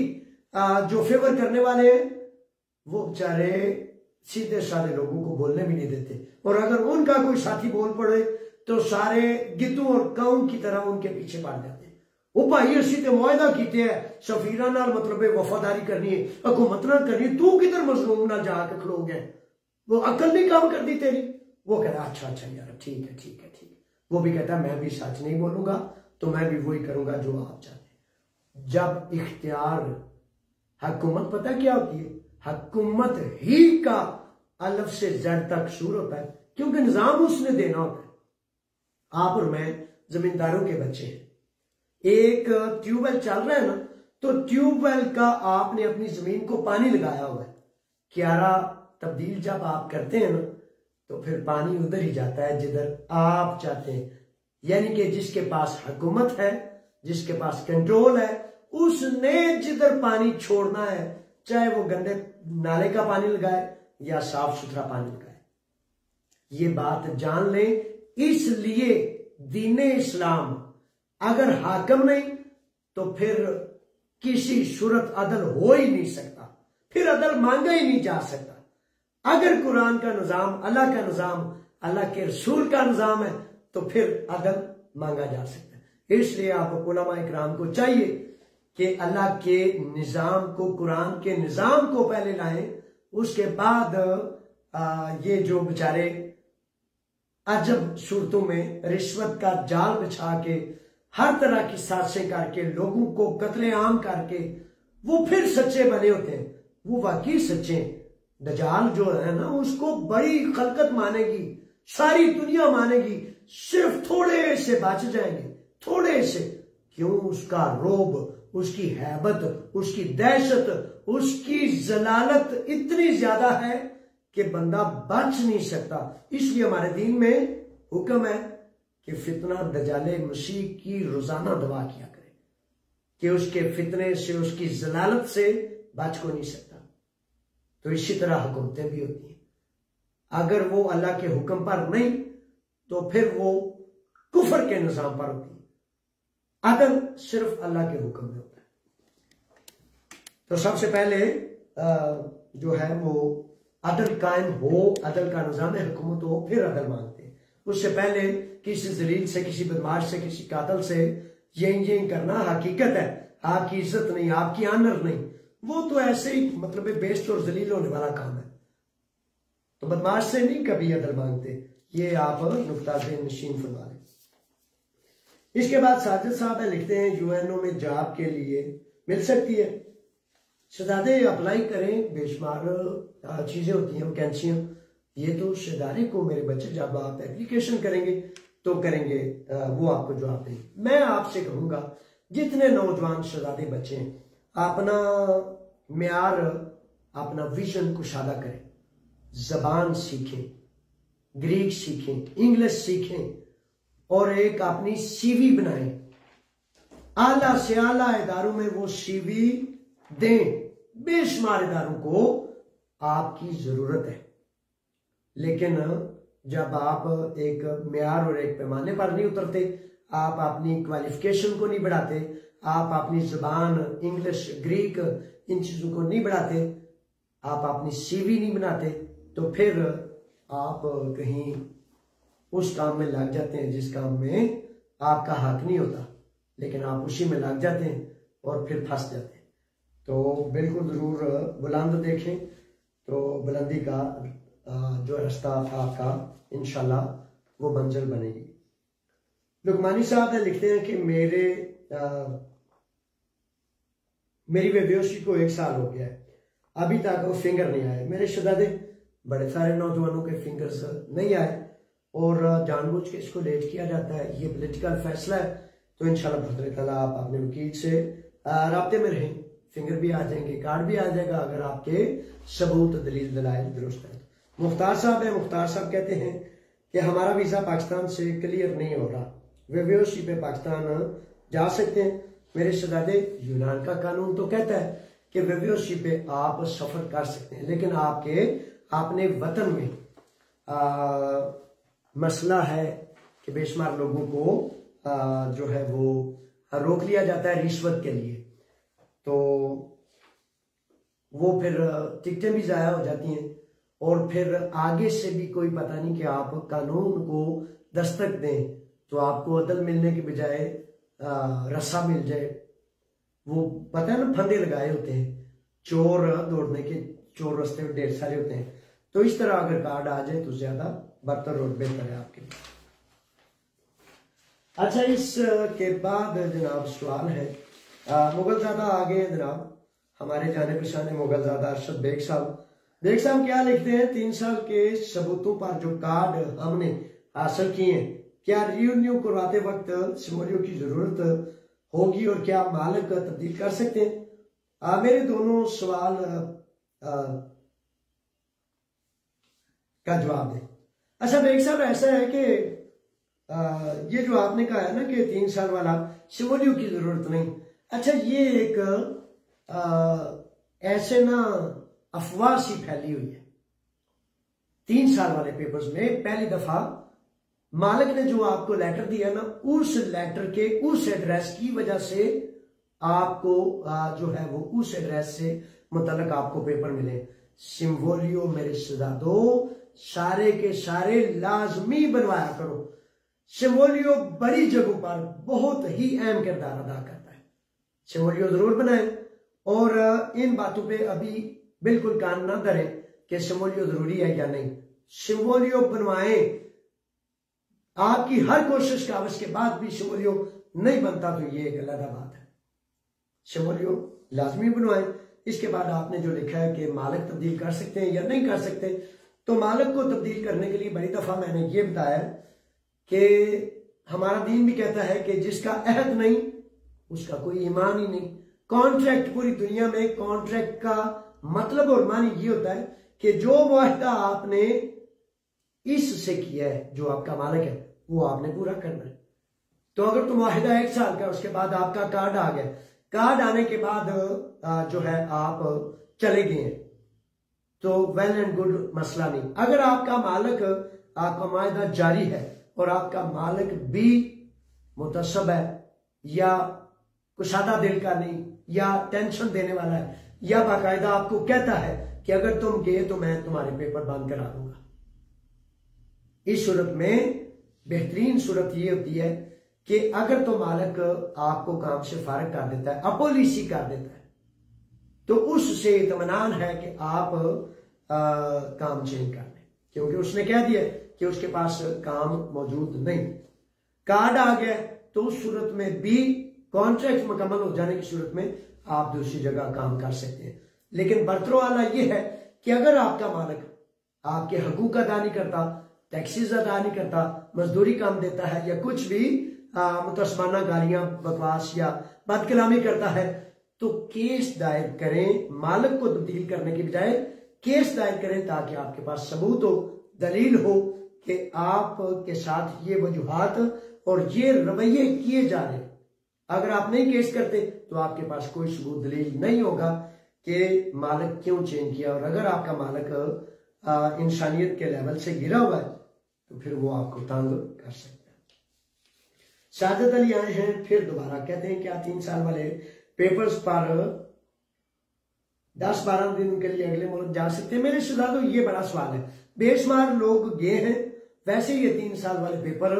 जो फेवर करने वाले हैं, वो बेचारे सीधे साधे लोगों को बोलने भी नहीं देते, और अगर उनका कोई साथी बोल पड़े तो सारे गिद्दू और काउं की तरह उनके पीछे पड़ जाते हैं। वो भाई असी तो मुआहदा कीते है, सफीरा नाल मतलब वफादारी करनी है, हुकूमत नाल करनी है, तू किधर मजलूम नाल जाके खड़ो गया, वो अकल नहीं काम करती तेरी। वो कह रहा अच्छा अच्छा यार ठीक है ठीक है ठीक है। वो भी कहता है मैं भी सच नहीं बोलूंगा, तो मैं भी वही करूंगा जो आप चाहते हैं। जब इख्तियार, हुकूमत पता क्या होती है, हुकूमत ही का अलफ से जड़ तक शुरू होता है, क्योंकि निजाम उसने देना होता है। आप और मैं जमींदारों के बच्चे हैं। एक ट्यूबवेल चल रहा है ना, तो ट्यूबवेल का आपने अपनी जमीन को पानी लगाया हुआ है, क्यारा तब्दील जब आप करते हैं ना, तो फिर पानी उधर ही जाता है जिधर आप चाहते हैं। यानी कि जिसके पास हुकूमत है, जिसके पास कंट्रोल है, उसने जिधर पानी छोड़ना है, चाहे वो गंदे नाले का पानी लगाए या साफ सुथरा पानी लगाए। ये बात जान लें। इसलिए दीने इस्लाम अगर हाकम नहीं तो फिर किसी सूरत अदल हो ही नहीं सकता, फिर अदल मांगा ही नहीं जा सकता। अगर कुरान का निजाम, अल्लाह का निजाम, अल्लाह के रसूल का निजाम है, तो फिर अदल मांगा जा सकता है। इसलिए आप उलमा इकराम को चाहिए कि अल्लाह के निज़ाम को, कुरान के निज़ाम को पहले लाएं, उसके बाद ये जो बेचारे अजब सूरतों में रिश्वत का जाल बिछा के हर तरह की साजिशें करके लोगों को कत्लेआम करके वो फिर सच्चे बने होते हैं, वो वाकई सच्चे। दजाल जो है ना, उसको बड़ी खलकत मानेगी, सारी दुनिया मानेगी, सिर्फ थोड़े से बच जाएंगे, थोड़े से। क्यों? उसका रोब, उसकी हैबत, उसकी दहशत, उसकी जलालत इतनी ज्यादा है कि बंदा बच नहीं सकता। इसलिए हमारे दीन में हुक्म है कि फितना दजाले मसीह की रोजाना दवा किया करे, कि उसके फितने से, उसकी जलालत से बच को नहीं सकता। तो इसी तरह हुकूमतें भी होती हैं, अगर वो अल्लाह के हुक्म पर नहीं तो फिर वो कुफर के निजाम पर होती है। अदल सिर्फ अल्लाह के हुक्म में होता है। तो सबसे पहले जो है वो अदल कायम हो, अदल का निजाम हुकूमत हो, फिर अदल मांगते हैं। उससे पहले किसी जलील से, किसी बदमाश से, किसी कातल से ये करना हकीकत है, आपकी इज्जत नहीं, आपकी आनर नहीं, वो तो ऐसे ही मतलब बेस्ट और जलील होने वाला काम है। तो बदमाश से नहीं कभी अदल मांगते, ये आप नुक्ता ज़हन नशीन फरमा लें। इसके बाद साजिद साहब लिखते हैं यूएनओ में जॉब के लिए मिल सकती है। शहजादे अप्लाई करें, बेशुमार चीजें होती हैं, वैकेंसियां, ये तो शहजादे को मेरे बच्चे जब आप एप्लीकेशन करेंगे तो करेंगे, वो आपको जवाब देंगे। मैं आपसे कहूंगा जितने नौजवान शहजादे बच्चे हैं, अपना म्यार, अपना विजन कुशादा करें, जबान सीखें, ग्रीक सीखें, इंग्लिश सीखें और एक अपनी सीवी बनाएं। आला से आला इदारों में वो सीवी दें। बेशुमार इदारों को आपकी जरूरत है, लेकिन जब आप एक म्यार और एक पैमाने पर नहीं उतरते, आप अपनी क्वालिफिकेशन को नहीं बढ़ाते, आप अपनी जुबान, इंग्लिश, ग्रीक, इन चीजों को नहीं बढ़ाते, आप अपनी सीवी नहीं बनाते, तो फिर आप कहीं उस काम में लग जाते हैं जिस काम में आपका हक नहीं होता, लेकिन आप उसी में लग जाते हैं और फिर फंस जाते हैं। तो बिल्कुल जरूर बुलंद देखें, तो बुलंदी का जो रास्ता आपका इंशाल्लाह वो मंजिल बनेगी। लुकमानी साहब लिखते हैं कि मेरी बेबेहोशी को 1 साल हो गया है, अभी तक वो फिंगर नहीं आए। मेरे शहजादे, बड़े सारे नौजवानों के फिंगर्स नहीं आए और जानबूझ के इसको लेट किया जाता है। ये पॉलिटिकल फैसला है, तो इंशाल्लाह फजल तआला आप अपने वकील से राब्ते में रहें, फिंगर भी आ जाएंगे, कार्ड भी आ जाएगा, अगर आपके सबूत, दलील, दलाइल दुरुस्त है। मुख्तार साहब है, मुख्तार साहब कहते हैं कि हमारा वीजा पाकिस्तान से क्लियर नहीं हो रहा, बेबेहोशी पे पाकिस्तान जा सकते हैं। मेरे शहजादे, यूनान का कानून तो कहता है कि बेबेहोशी पे आप सफर कर सकते हैं, लेकिन आपके अपने वतन में मसला है कि बेशुमार लोगों को जो है वो रोक लिया जाता है रिश्वत के लिए, तो वो फिर टिकटें भी ज़ाया हो जाती हैं और फिर आगे से भी कोई पता नहीं कि आप कानून को दस्तक दें तो आपको अदल मिलने के बजाय रस्सा मिल जाए। वो पता है ना, फंदे लगाए होते हैं, चोर दौड़ने के, चोर रास्ते में ढेर सारे होते हैं। तो इस तरह अगर कार्ड आ जाए तो ज्यादा बरतर और बेहतर है आपके लिए। अच्छा, इसके बाद जनाब सवाल है, मुगलजादा आ गए जनाब, हमारे जाने पहचाने मुगलजादा अरशद बेग साहब। बेग साहब क्या लिखते हैं, 3 साल के सबूतों पर जो कार्ड हमने हासिल किए हैं, क्या रिन्यू करवाते वक्त सिमोलियो की जरूरत होगी और क्या मालिक तब्दील कर सकते हैं? मेरे दोनों सवाल का जवाब दें। अच्छा बेग साहब, ऐसा है कि ये जो आपने कहा है ना कि 3 साल वाला सिमोलियो की जरूरत नहीं, अच्छा ये एक ऐसे ना अफवाह सी फैली हुई है। 3 साल वाले पेपर्स में पहली दफा मालिक ने जो आपको लेटर दिया ना, उस लेटर के उस एड्रेस की वजह से आपको जो है वो उस एड्रेस से मुतल्लक आपको पेपर मिले। सिमोलियो मेरे शहजादो सारे के सारे लाजमी बनवाया करो। सिमोलियो बड़ी जगहों पर बहुत ही अहम किरदार अदा करता है। सिमोलियो जरूर बनाएं और इन बातों पे अभी बिल्कुल कान ना धरें कि सिमोलियो जरूरी है या नहीं। सिमोलियो बनवाएं, आपकी हर कोशिश का उसके बाद भी सिमोलियो नहीं बनता तो ये एक अलग बात है। सिमोलियो लाजमी बनवाएं। इसके बाद आपने जो लिखा है कि मालिक तब्दील कर सकते हैं या नहीं कर सकते, तो मालिक को तब्दील करने के लिए बड़ी दफा मैंने ये बताया कि हमारा दीन भी कहता है कि जिसका अहद नहीं उसका कोई ईमान ही नहीं। कॉन्ट्रैक्ट, पूरी दुनिया में कॉन्ट्रैक्ट का मतलब और मानी ये होता है कि जो मुआहदा आपने इससे किया है, जो आपका मालिक है, वो आपने पूरा करना है। तो अगर तो मुआहदा 1 साल का, उसके बाद आपका कार्ड आ गया, कार्ड आने के बाद जो है आप चले गए हैं, तो वेल एंड गुड, मसला नहीं। अगर आपका मालिक, आपका मुआहदा जारी है और आपका मालिक भी मुतसब है या कुशादा दिल का नहीं या टेंशन देने वाला है या बाकायदा आपको कहता है कि अगर तुम गए तो मैं तुम्हारे पेपर बंद करा दूंगा, इस सूरत में बेहतरीन सूरत ये होती है कि अगर तो मालिक आपको काम से फारिग कर देता है, अपॉलिसी कर देता है, तो उससे इत्मीनान है कि आप काम चेंज कर लें, क्योंकि उसने कह दिया कि उसके पास काम मौजूद नहीं। कार्ड आ गया तो उस सूरत में भी कॉन्ट्रैक्ट मुकम्मल हो जाने की सूरत में आप दूसरी जगह काम कर सकते हैं। लेकिन बरतरों वाला यह है कि अगर आपका मालिक आपके हकूक अदा नहीं करता, टैक्सीज अदा नहीं करता, मजदूरी कम देता है या कुछ भी मुतस्माना गालियां, बकवास या बदकलामी करता है, तो केस दायर करें। मालिक को तब्दील करने के बजाय केस दायर करें ताकि आपके पास सबूत हो, दलील हो कि आपके साथ ये वजूहात और ये रवैये किए जा रहे हैं। अगर आप नहीं केस करते तो आपके पास कोई सबूत दलील नहीं होगा कि मालिक क्यों चेंज किया। और अगर आपका मालिक इंसानियत के लेवल से गिरा हुआ है तो फिर वो आपको तंग कर सकता है। साजिद अली आए हैं फिर दोबारा, कहते हैं क्या 3 साल वाले पेपर्स पर 10-12 दिन के लिए अगले मुल्क जा सकते हैं? मेरे सुझाव तो ये बड़ा सवाल है। बेशुमार लोग गए हैं, वैसे ये 3 साल वाले पेपर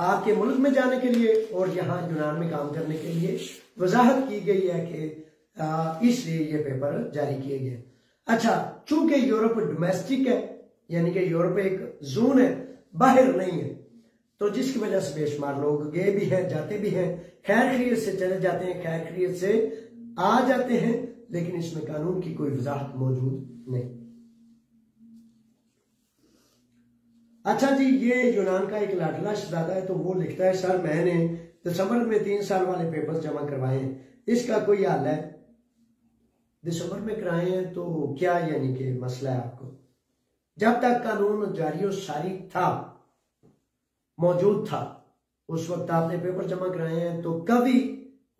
आपके मुल्क में जाने के लिए और यहाँ यूनान में काम करने के लिए वजाहत की गई है कि इसलिए ये पेपर जारी किए गए। अच्छा, चूंकि यूरोप डोमेस्टिक है, यानी कि यूरोप एक जोन है, बाहर नहीं है, तो जिसकी वजह से बेशुमार लोग गए भी हैं, जाते भी हैं, खैर खैरियत से चले जाते हैं, खैर खैरियत से आ जाते हैं, लेकिन इसमें कानून की कोई वजाहत मौजूद नहीं। अच्छा जी, ये यूनान का एक लाडला शहजादा है, तो वो लिखता है सर मैंने दिसंबर में 3 साल वाले पेपर जमा करवाए हैं, इसका कोई हल है? दिसंबर में कराए हैं तो क्या यानी कि मसला है आपको? जब तक कानून जारी और सारी था, मौजूद था, उस वक्त आपने पेपर जमा कराए हैं, तो कभी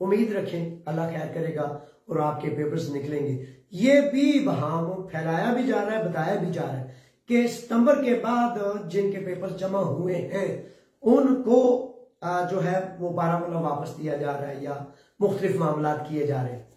उम्मीद रखें अल्लाह खैर करेगा और आपके पेपर्स निकलेंगे। ये भी वहां फैलाया भी जा रहा है, बताया भी जा रहा है कि सितंबर के बाद जिनके पेपर जमा हुए हैं उनको जो है वो 12 वाला वापस दिया जा रहा है या मुख्तलिफ मामला किए जा रहे हैं।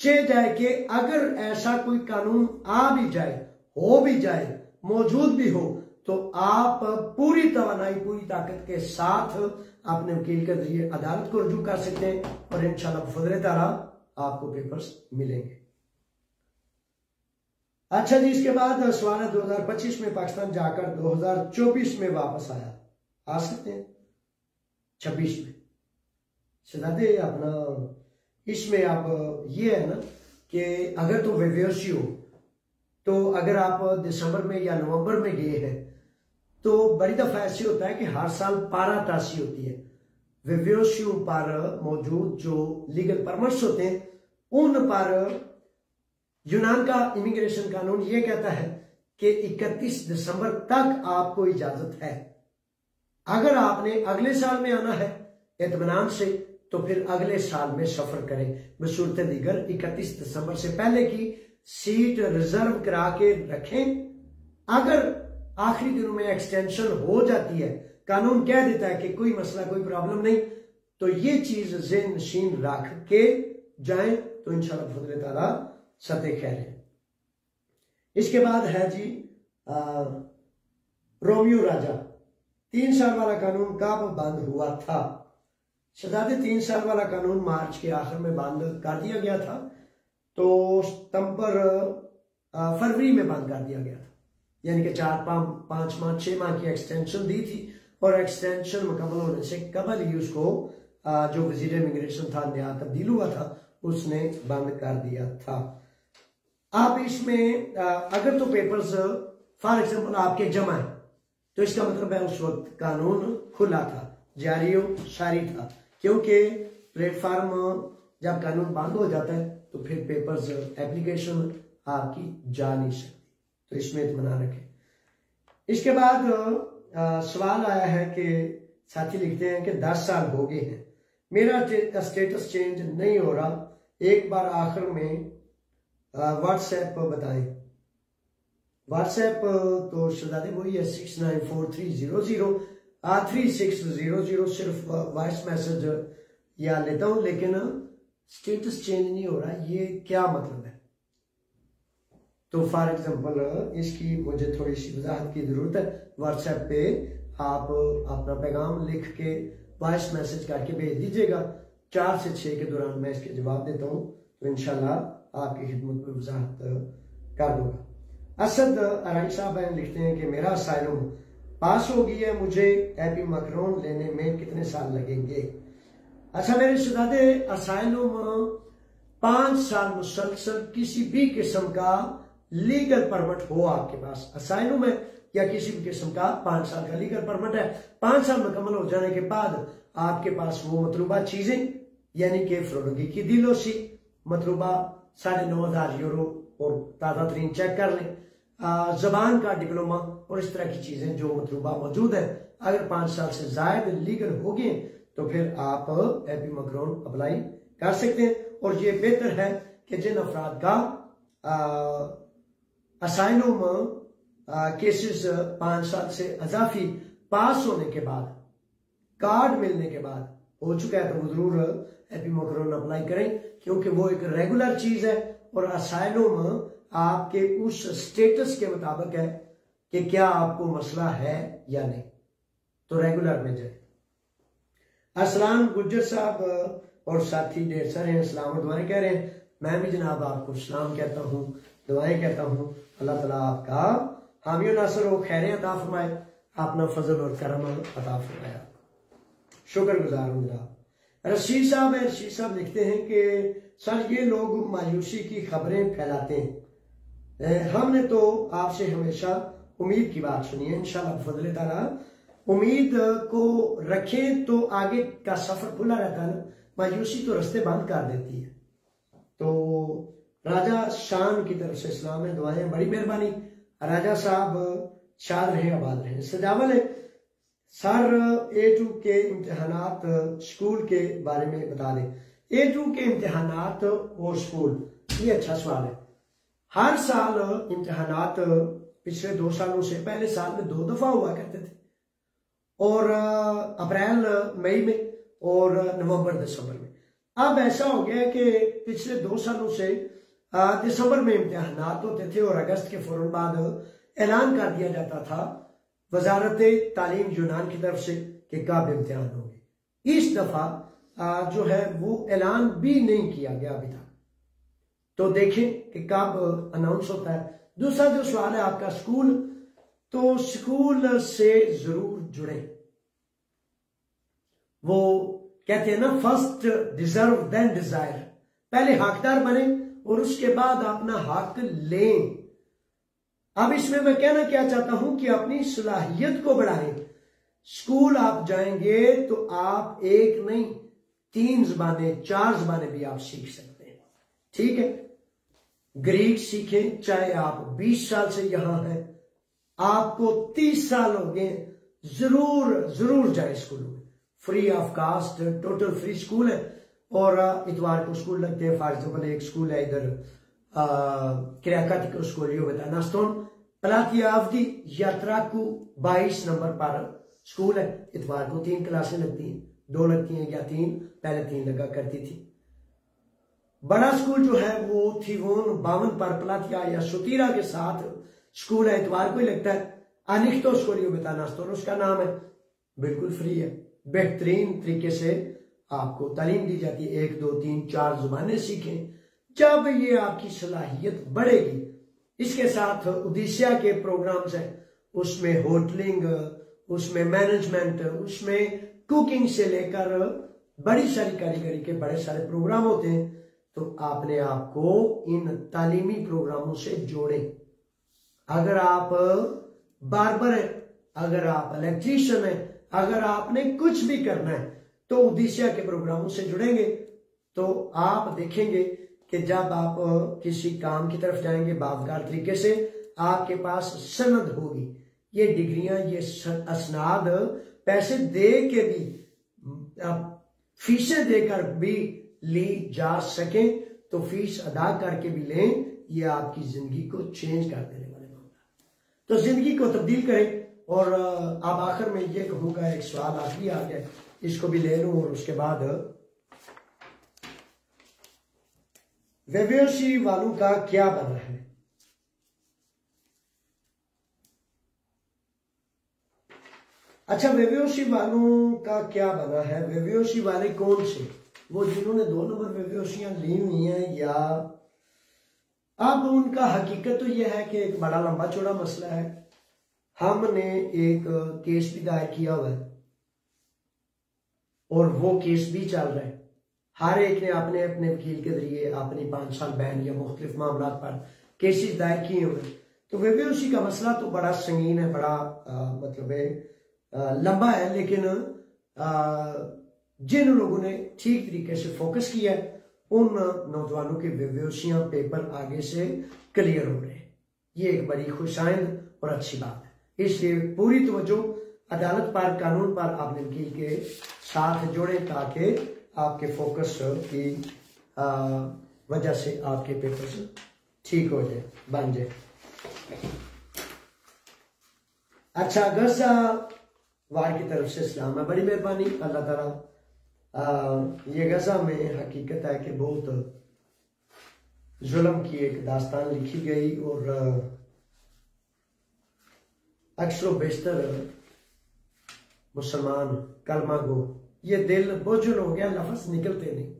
चे जाए कि अगर ऐसा कोई कानून आ भी जाए, हो भी जाए, मौजूद भी हो, तो आप पूरी तवानाई, पूरी ताकत के साथ अपने वकील के जरिए अदालत को रुजू कर सकते हैं और इंशाल्लाह बफज़ल ताला आपको पेपर्स मिलेंगे। अच्छा जी, इसके बाद सवाल है 2025 में पाकिस्तान जाकर 2024 में वापस आया, आ सकते हैं 26 में? शहजादे अपना इसमें अब ये है ना कि अगर तो वेवेसी हो, तो अगर आप दिसंबर में या नवंबर में गए हैं तो बड़ी दफा ऐसे होता है कि हर साल पारा तासी होती है। वेवेसियों पर मौजूद जो लीगल परमिट्स होते हैं उन पर यूनान का इमिग्रेशन कानून ये कहता है कि 31 दिसंबर तक आपको इजाजत है। अगर आपने अगले साल में आना है इत्मीनान से, तो फिर अगले साल में सफर करें। बसूरत दीगर 31 दिसंबर से पहले की सीट रिजर्व करा के रखें। अगर आखिरी दिनों में एक्सटेंशन हो जाती है, कानून कह देता है कि कोई मसला, कोई प्रॉब्लम नहीं, तो ये चीज ज़हन नशीन रख के जाएं तो इंशाल्लाह बफज़ल ताला सते खैर है। इसके बाद है जी रोमियो राजा, 3 साल वाला कानून कब बंद हुआ था? शहजादे 3 साल वाला कानून मार्च के आखिर में बंद कर दिया गया था, तो फरवरी में बंद कर दिया गया था, यानी कि 4-5 माह 6 माह की एक्सटेंशन दी थी और एक्सटेंशन मुकम्मल होने से कबल ही उसको जो वजीर इमिग्रेशन था, नया तब्दील हुआ था, उसने बंद कर दिया था। आप इसमें अगर तो पेपर्स फॉर एग्जाम्पल आपके जमा है तो इसका मतलब है उस वक्त कानून खुला था, जारी सारी था, क्योंकि प्लेटफॉर्म जब कानून बंद हो जाता है तो फिर पेपर्स एप्लीकेशन आपकी जा नहीं सकती, तो इसमें इत्मीनान रखें। इसके बाद सवाल आया है कि साथी लिखते हैं कि 10 साल हो गए हैं, मेरा स्टेटस चेंज नहीं हो रहा, एक बार आखिर में व्हाट्सएप बताएं। व्हाट्सएप तो शहजादे वही है 6943003600, सिर्फ वॉइस मैसेज या लेता हूं, लेकिन स्टेटस चेंज नहीं हो रहा, ये क्या मतलब है? तो फॉर एग्जांपल इसकी मुझे थोड़ी सी वजाहत की जरूरत है। व्हाट्सएप पे आप अपना पैगाम लिख के वॉइस मैसेज करके भेज दीजिएगा, 4 से 6 के दौरान मैं इसके जवाब देता हूं, तो इंशाल्लाह आपकी खिदमत में वजाहत कर दूंगा। असद अराई साहब लिखते हैं कि मेरा असाइलम पास हो गई है, मुझे एपी मैक्रोन लेने में कितने साल लगेंगे? अच्छा मेरे शहजादे, असाइलम 5 साल मुसलसल किसी भी किस्म का लीगल परमिट हो आपके पास, असाइलम है या किसी भी किस्म का 5 साल का लीगल परमिट है, 5 साल मुकम्मल हो जाने के बाद आपके पास वो मतलूबा चीजें यानी कि फरोगी की दिलोसी मतलूबा 9,500 यूरो और ताज़ा तरीन चेक कर लें, जबान का डिप्लोमा और इस तरह की चीजें जो मतलूबा मौजूद है, अगर 5 साल से ज्यादा लीगल हो गए तो फिर आप एपी मैक्रोन अप्लाई कर सकते हैं। और ये बेहतर है कि जिन अफराद का असाइलम केसेस 5 साल से अजाफी पास होने के बाद, कार्ड मिलने के बाद हो चुका है, तो जरूर एपी मैक्रोन अप्लाई करें, क्योंकि वो एक रेगुलर चीज है और असाइलम आपके उस स्टेटस के मुताबिक है कि क्या आपको मसला है या नहीं, तो रेगुलर में जाए। असलाम गुज्जर साहब और साथी ढेर सारे हैं, सलाम दुआएं कह रहे हैं, मैं भी जनाब आपको सलाम कहता हूँ, दुआएं कहता हूँ। अल्लाह ताला आपका हामी नासर हो, खैरें अता फरमाए, अपना फजल और करम अता फरमाया, शुक्रगुजार हूं जनाब। रशीद साहब है, रशीद साहब लिखते हैं कि सर ये लोग मायूसी की खबरें फैलाते हैं, हमने तो आपसे हमेशा उम्मीद की बात सुनी है, इंशाल्लाह फजल ताला उम्मीद को रखें तो आगे का सफर खुला रहता है ना, मायूसी तो रास्ते बंद कर देती है। तो राजा शान की तरफ से इस्लाम में दुआएं, बड़ी मेहरबानी राजा साहब, शाद रहे आबाद रहे। सजावल है सर A2 के इम्तिहानात स्कूल के बारे में बता दें। A2 के इम्तिहानात और स्कूल, ये अच्छा सवाल है। हर साल इम्तिहानात पिछले 2 सालों से पहले साल में 2 दफा हुआ करते थे, और अप्रैल मई में और नवंबर दिसंबर में। अब ऐसा हो गया कि पिछले 2 सालों से दिसंबर में इम्तिहानात होते थे और अगस्त के फौरन बाद ऐलान कर दिया जाता था वजारत तालीम यूनान की तरफ से कि कब इम्तिहान होंगे। इस दफा जो है वो ऐलान भी नहीं किया गया अभी तक, तो देखें कि कब अनाउंस होता है। दूसरा जो सवाल है आपका स्कूल, तो स्कूल से जरूर जुड़े। वो कहते हैं ना, फर्स्ट डिजर्व देन डिजायर, पहले हकदार बने और उसके बाद अपना हक लें। अब इसमें मैं कहना क्या चाहता हूं कि अपनी सलाहियत को बढ़ाएं। स्कूल आप जाएंगे तो आप 1 नहीं 3 ज़बानें 4 ज़बानें भी आप सीख सकते हैं, ठीक है। ग्रीक सीखें, चाहे आप 20 साल से यहां हैं, आपको 30 साल हो गए, जरूर जाए स्कूल में, free of cost, total free school है। और इतवार को स्कूल लगते हैं। फॉर एग्जाम्पल एक स्कूल है इधर क्रियाकतिक स्कूलियों में नास्तोन पलातियावदी यात्राकू 22 नंबर पर स्कूल है। इतवार को 3 क्लासें लगती हैं, 2 लगती हैं या 3, पहले 3 लगा करती थी। बड़ा स्कूल जो है वो थीवोन 52 पर पलातिया या सुतीरा के साथ स्कूल है, इतवार को ही लगता है। अनिख्तो स्कूलियों में नास्तोन उसका नाम है, बिल्कुल फ्री है, बेहतरीन तरीके से आपको तालीम दी जाती है, 1 2 3 4 जुबानें सीखें। जब ये आपकी सलाहियत बढ़ेगी, इसके साथ उद्देश्य के प्रोग्राम्स हैं, उसमें होटलिंग, उसमें मैनेजमेंट, उसमें कुकिंग से लेकर बड़ी सारी कारीगरी के बड़े सारे प्रोग्राम होते हैं। तो आपने आपको इन तालीमी प्रोग्रामों से जोड़ें। अगर आप बार्बर हैं, अगर आप इलेक्ट्रीशियन हैं, अगर आपने कुछ भी करना है तो उद्देश्य के प्रोग्रामों से जुड़ेंगे तो आप देखेंगे कि जब आप किसी काम की तरफ जाएंगे बावकार तरीके से, आपके पास सनद होगी। ये डिग्रियां, ये असनाद पैसे दे के भी, फीसें देकर भी ली जा सके तो फीस अदा करके भी लें। ये आपकी जिंदगी को चेंज कर देने वाले मामला। तो जिंदगी को तब्दील करें। और अब आखिर में ये कहूंगा, एक सवाल आखिरी आ गया, इसको भी ले लूं और उसके बाद वेव्योसी वालों का क्या बना है। अच्छा, वेव्योसी वालों का क्या बना है? वेव्योसी वाले कौन से? वो जिन्होंने 2 नंबर वेव्योसियां ली हुई हैं, या अब उनका हकीकत तो यह है कि एक बड़ा लंबा चौड़ा मसला है। हमने एक केस भी दायर किया हुआ है और वो केस भी चल रहा है। हर एक ने अपने अपने वकील के जरिए अपनी 5 साल बैन या मुख्तलिफ मामला पर केसेस दायर किए हुए। तो वेव्योसी का मसला तो बड़ा संगीन है, बड़ा मतलब लंबा है, लेकिन जिन लोगों ने ठीक तरीके से फोकस किया है उन नौजवानों के वेव्योसियां पेपर आगे से क्लियर हो रहे हैं। ये एक बड़ी खुशाइंद और अच्छी बात है। इसलिए पूरी तवज्जो अदालत पर, कानून पर अपने वकील के साथ जोड़े ताकि आपके फोकस की वजह से आपके पेपर्स ठीक हो जाए, बन जाए। अच्छा, गजा वार की तरफ से सलाम है, बड़ी मेहरबानी अल्लाह ताला। ये गजा में हकीकत है कि बहुत जुल्म की एक दास्तान लिखी गई और अक्सर बेशतर मुसलमान कलमा गो, ये दिल बोझल हो गया, लफ्ज निकलते नहीं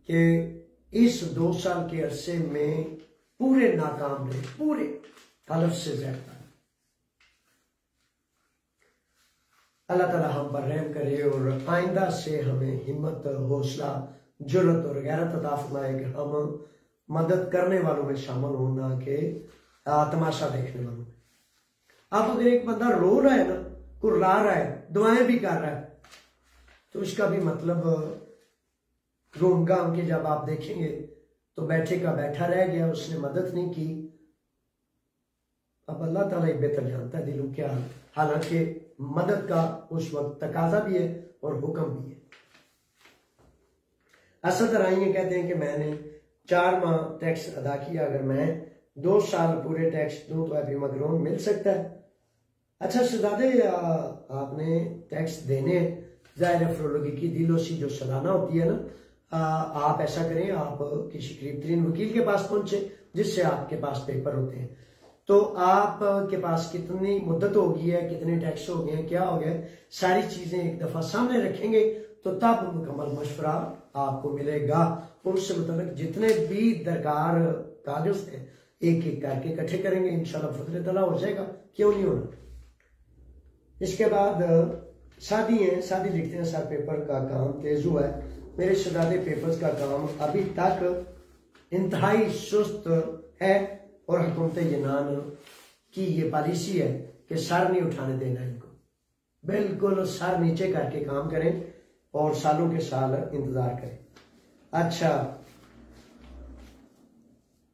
कि इस 2 साल के अरसे में पूरे नाकाम रहे, पूरे हलफ से ज्यादा। अल्लाह ताला हम पर रहम करे और आइंदा से हमें हिम्मत, हौसला, जुर्रत और गैरत अता फरमाए कि हम मदद करने वालों में शामिल होना के तमाशा देखने वालों में। अब अगर एक बंदा रो रहा है ना, कुर्रा रहा है, दुआएं भी कर रहा है, तो इसका भी मतलब घूम घाम के जब आप देखेंगे तो बैठे का बैठा रह गया, उसने मदद नहीं की। अब अल्लाह ताला ही बेहतर जानता है दिलों क्या, हालांकि मदद का उस वक्त तकाजा भी है और हुक्म भी है। असद राइए कहते हैं कि मैंने 4 माह टैक्स अदा किया, अगर मैं 2 साल पूरे टैक्स दूं तो अभी मगरून मिल सकता है। अच्छा शहजादे, आपने टैक्स देने, ज़ाहिर फरोलगी की दिलोसी जो सालाना होती है ना, आप ऐसा करें, आप किसी करीब तरीन वकील के पास पहुंचे जिससे आपके पास पेपर होते हैं। तो आपके पास कितनी मुद्दत हो गई है, कितने टैक्स हो गए, क्या हो गया, सारी चीजें एक दफा सामने रखेंगे तो तब मुकम्मल मशवरा आपको मिलेगा और उससे मुताबिक जितने भी दरकार कागज थे एक एक करके इकट्ठे करेंगे, इंशाल्लाह फजल तला हो जाएगा, क्यों नहीं होना। इसके बाद शादी है, शादी लिखते हैं, सर पेपर का काम तेज हुआ है, मेरे शहजादे पेपर्स का काम अभी तक इंतहाई सुस्त है और हुकूमत यूनान की ये पॉलिसी है कि सर नहीं उठाने देना इनको, बिल्कुल सर नीचे करके काम करें और सालों के साल इंतजार करें। अच्छा,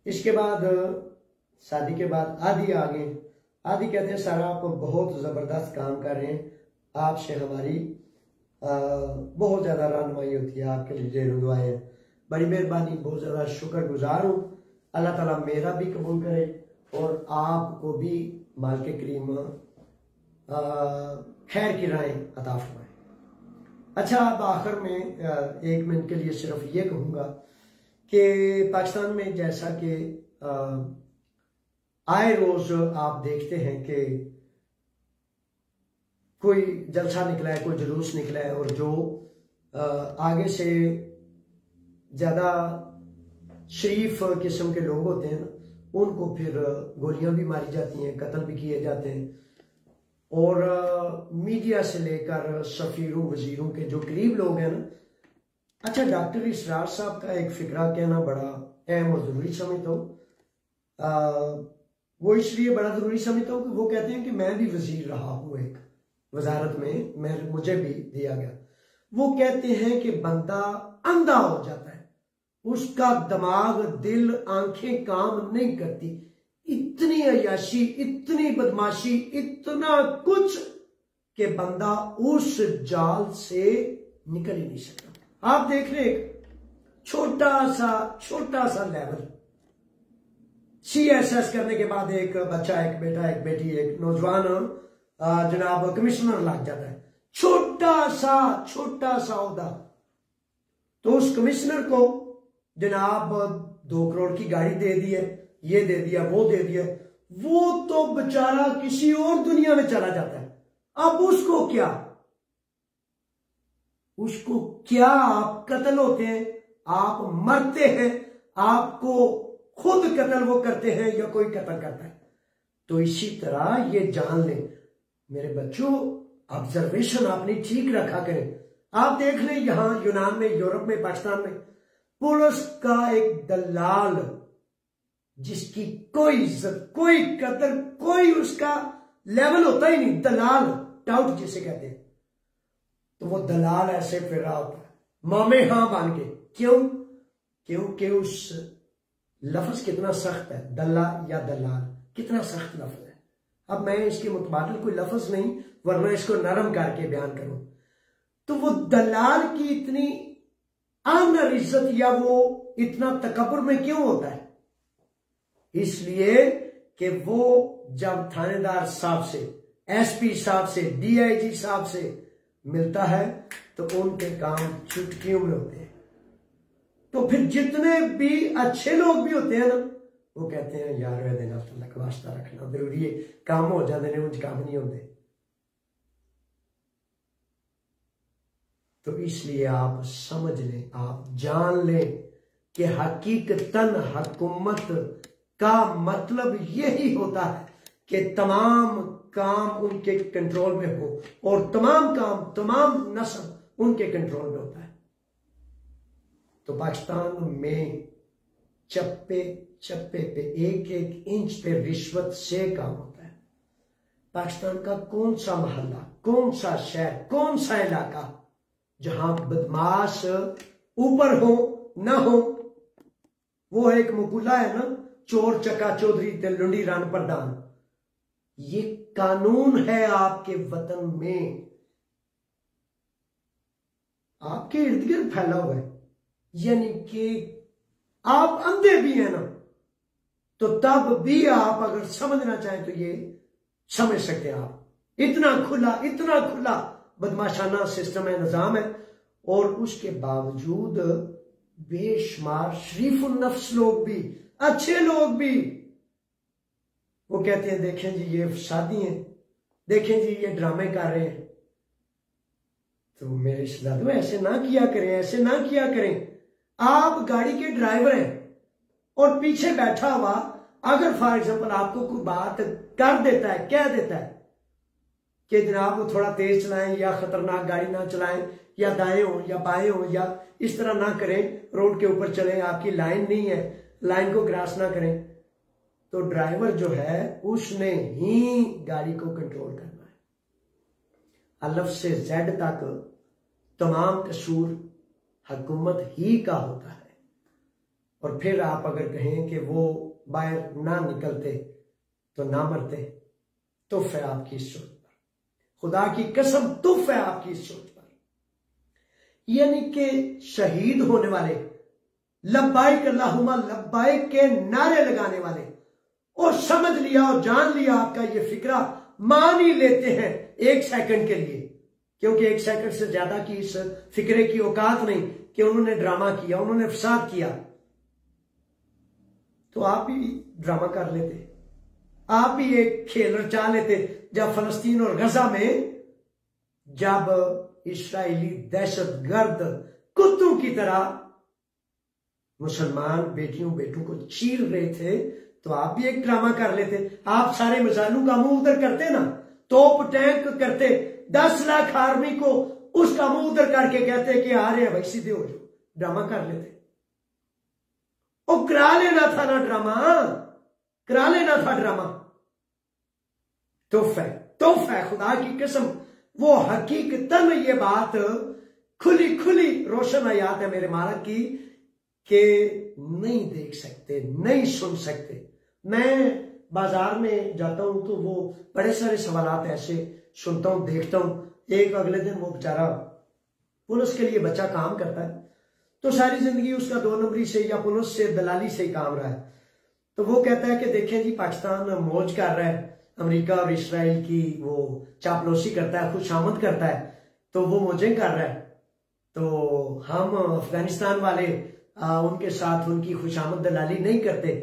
इसके बाद शादी के बाद आदि आ गए। आदि कहते हैं सर आप बहुत जबरदस्त काम कर रहे हैं, आपसे हमारी बहुत ज्यादा रहनुमाई होती है, आपके लिए ढेरों दुआएं हैं, बड़ी मेहरबानी, बहुत ज्यादा शुक्रगुजार हूँ। अल्लाह ताला मेरा भी कबूल करे और आपको भी मालिक करीम खैर की राहें अता फरमाए। अच्छा, अब आखिर में 1 मिनट के लिए सिर्फ ये कहूँगा कि पाकिस्तान में जैसा कि आए रोज आप देखते हैं कि कोई जलसा निकला है, कोई जुलूस निकला है, और जो आगे से ज्यादा शरीफ किस्म के लोग होते हैं ना, उनको फिर गोलियां भी मारी जाती हैं, कत्ल भी किए जाते हैं। और मीडिया से लेकर सफीरों वजीरों के जो करीब लोग हैं ना, अच्छा डॉक्टर इसरार साहब का एक फिक्रा कहना बड़ा अहम और जरूरी समझता हूँ। वो इसलिए बड़ा जरूरी समझता हूँ कि वो कहते हैं कि मैं भी वजीर रहा हूँ एक वजारत में, मुझे भी दिया गया। वो कहते हैं कि बंदा अंधा हो जाता है, उसका दिमाग दिल आंखें काम नहीं करती, इतनी अयाशी, इतनी बदमाशी, इतना कुछ कि बंदा उस जाल से निकल ही नहीं सकता। आप देख रहे एक छोटा सा लेवल, CSS करने के बाद एक बच्चा, एक बेटा, एक बेटी, एक नौजवान जनाब कमिश्नर लग जाता है, छोटा सा ओहदा। तो उस कमिश्नर को जनाब 2 करोड़ की गाड़ी दे दी है, ये दे दिया, वो दे दिया, वो तो बेचारा किसी और दुनिया में चला जाता है। अब उसको क्या आप कत्ल होते हैं, आप मरते हैं, आपको खुद कत्ल वो करते हैं या कोई कत्ल करता है। तो इसी तरह ये जान लें मेरे बच्चों, ऑब्जर्वेशन अपनी ठीक रखा करें। आप देख लें यहां यूनान में, यूरोप में, पाकिस्तान में पुलिस का एक दलाल जिसकी कोई इज्जत, कोई कदर, कोई उसका लेवल होता ही नहीं, दलाल, टाउट जिसे कहते हैं। तो वो दलाल ऐसे फिर रहा होता है मामे हां बन के। क्यों? क्योंकि उस लफ्ज कितना सख्त है, दल्ला या दलाल, कितना सख्त लफ्ज है। अब मैं इसके मुतबादिल कोई लफ्ज नहीं, वरना इसको नरम करके बयान करूं। तो वो दलाल की इतनी आमर इज्जत या वो इतना तकब्बुर में क्यों होता है? इसलिए कि वो जब थानेदार साहब से, SP साहब से, DIG साहब से मिलता है तो उनके काम चुटकियों में होते हैं। तो फिर जितने भी अच्छे लोग भी होते हैं ना, वो कहते हैं यार वे दिन अल्लाह का वास्ता रखना जरूरी है, काम हो जाते हैं, उनके काम नहीं होते। तो इसलिए आप समझ लें, आप जान लें कि हकीकतन हुकूमत का मतलब यही होता है कि तमाम काम उनके कंट्रोल में हो और तमाम काम, तमाम नस्ल उनके कंट्रोल में होता है। तो पाकिस्तान में चप्पे चप्पे पे, एक एक इंच पे रिश्वत से काम होता है। पाकिस्तान का कौन सा मोहल्ला, कौन सा शहर, कौन सा इलाका जहां बदमाश ऊपर हो ना हो? वो एक मुकुला है ना, चोर चक्का चौधरी ते लुंडी रान प्रधान। ये कानून है आपके वतन में, आपके इर्द गिर्द फैला हुआ है। यानी कि आप अंधे भी हैं ना, तो तब भी आप अगर समझना चाहें तो ये समझ सकते हैं। आप इतना खुला बदमाशाना सिस्टम है, निजाम है, और उसके बावजूद बेशुमार शरीफ नफ्स लोग भी, अच्छे लोग भी, वो कहते हैं देखें जी ये शादी है, देखें जी ये ड्रामे कर रहे हैं। तो मेरे शहजादों ऐसे ना किया करें, ऐसे ना किया करें। आप गाड़ी के ड्राइवर हैं और पीछे बैठा हुआ अगर फॉर एग्जांपल आपको कोई बात कर देता है, कह देता है कि जनाब वो थोड़ा तेज चलाएं या खतरनाक गाड़ी ना चलाएं, या दाएं हो या बाएं हो, या इस तरह ना करें, रोड के ऊपर चलें, आपकी लाइन नहीं है, लाइन को क्रॉस ना करें, तो ड्राइवर जो है उसने ही गाड़ी को कंट्रोल करना है। अलफ से जेड तक तमाम कसूर हुकूमत ही का होता है। और फिर आप अगर कहें कि वो बाहर ना निकलते तो ना मरते, तुफ है आपकी इस सोच पर, खुदा की कसम तुफ है आपकी इस सोच पर। यानी कि शहीद होने वाले, लब्बाइक अल्लाहुम्मा लब्बाइक के नारे लगाने वाले, और समझ लिया और जान लिया आपका ये फिक्रा, मान ही लेते हैं 1 सेकंड के लिए, क्योंकि 1 सेकंड से ज्यादा की इस फिक्रे की औकात नहीं कि उन्होंने ड्रामा किया, उन्होंने फसाद किया। तो आप भी ड्रामा कर लेते, आप भी एक खेल रचा लेते। जब फलस्तीन और गजा में जब इस्राएली दहशतगर्द कुत्तों की तरह मुसलमान बेटियों बेटों को चीर रहे थे, तो आप भी एक ड्रामा कर लेते। आप सारे मिसाइलों का मुंह उधर करते ना, तोप टैंक करते, 10 लाख आर्मी को उसका मुंह उधर करके कहते कि आ रहे हैं भाई सीधे हो जाओ, ड्रामा कर लेते। वो करा लेना था ना ड्रामा, करा लेना था ड्रामा। तोहफा है खुदा की कसम। वो हकीकतन ये बात खुली खुली रोशन आयात है मेरे मालिक की कि नहीं देख सकते, नहीं सुन सकते। मैं बाजार में जाता हूं तो वो बड़े सारे सवालात ऐसे सुनता हूं, देखता हूं। एक अगले दिन वो बेचारा पुलिस के लिए बच्चा काम करता है, तो सारी जिंदगी उसका 2 नंबरी से या पुलिस से दलाली से ही काम रहा है। तो वो कहता है कि देखें जी पाकिस्तान मौज कर रहा है, अमेरिका और इसराइल की वो चापलूसी करता है, खुशामद करता है, तो वो मौजें कर रहा है, तो हम अफगानिस्तान वाले उनके साथ उनकी खुशामद दलाली नहीं करते,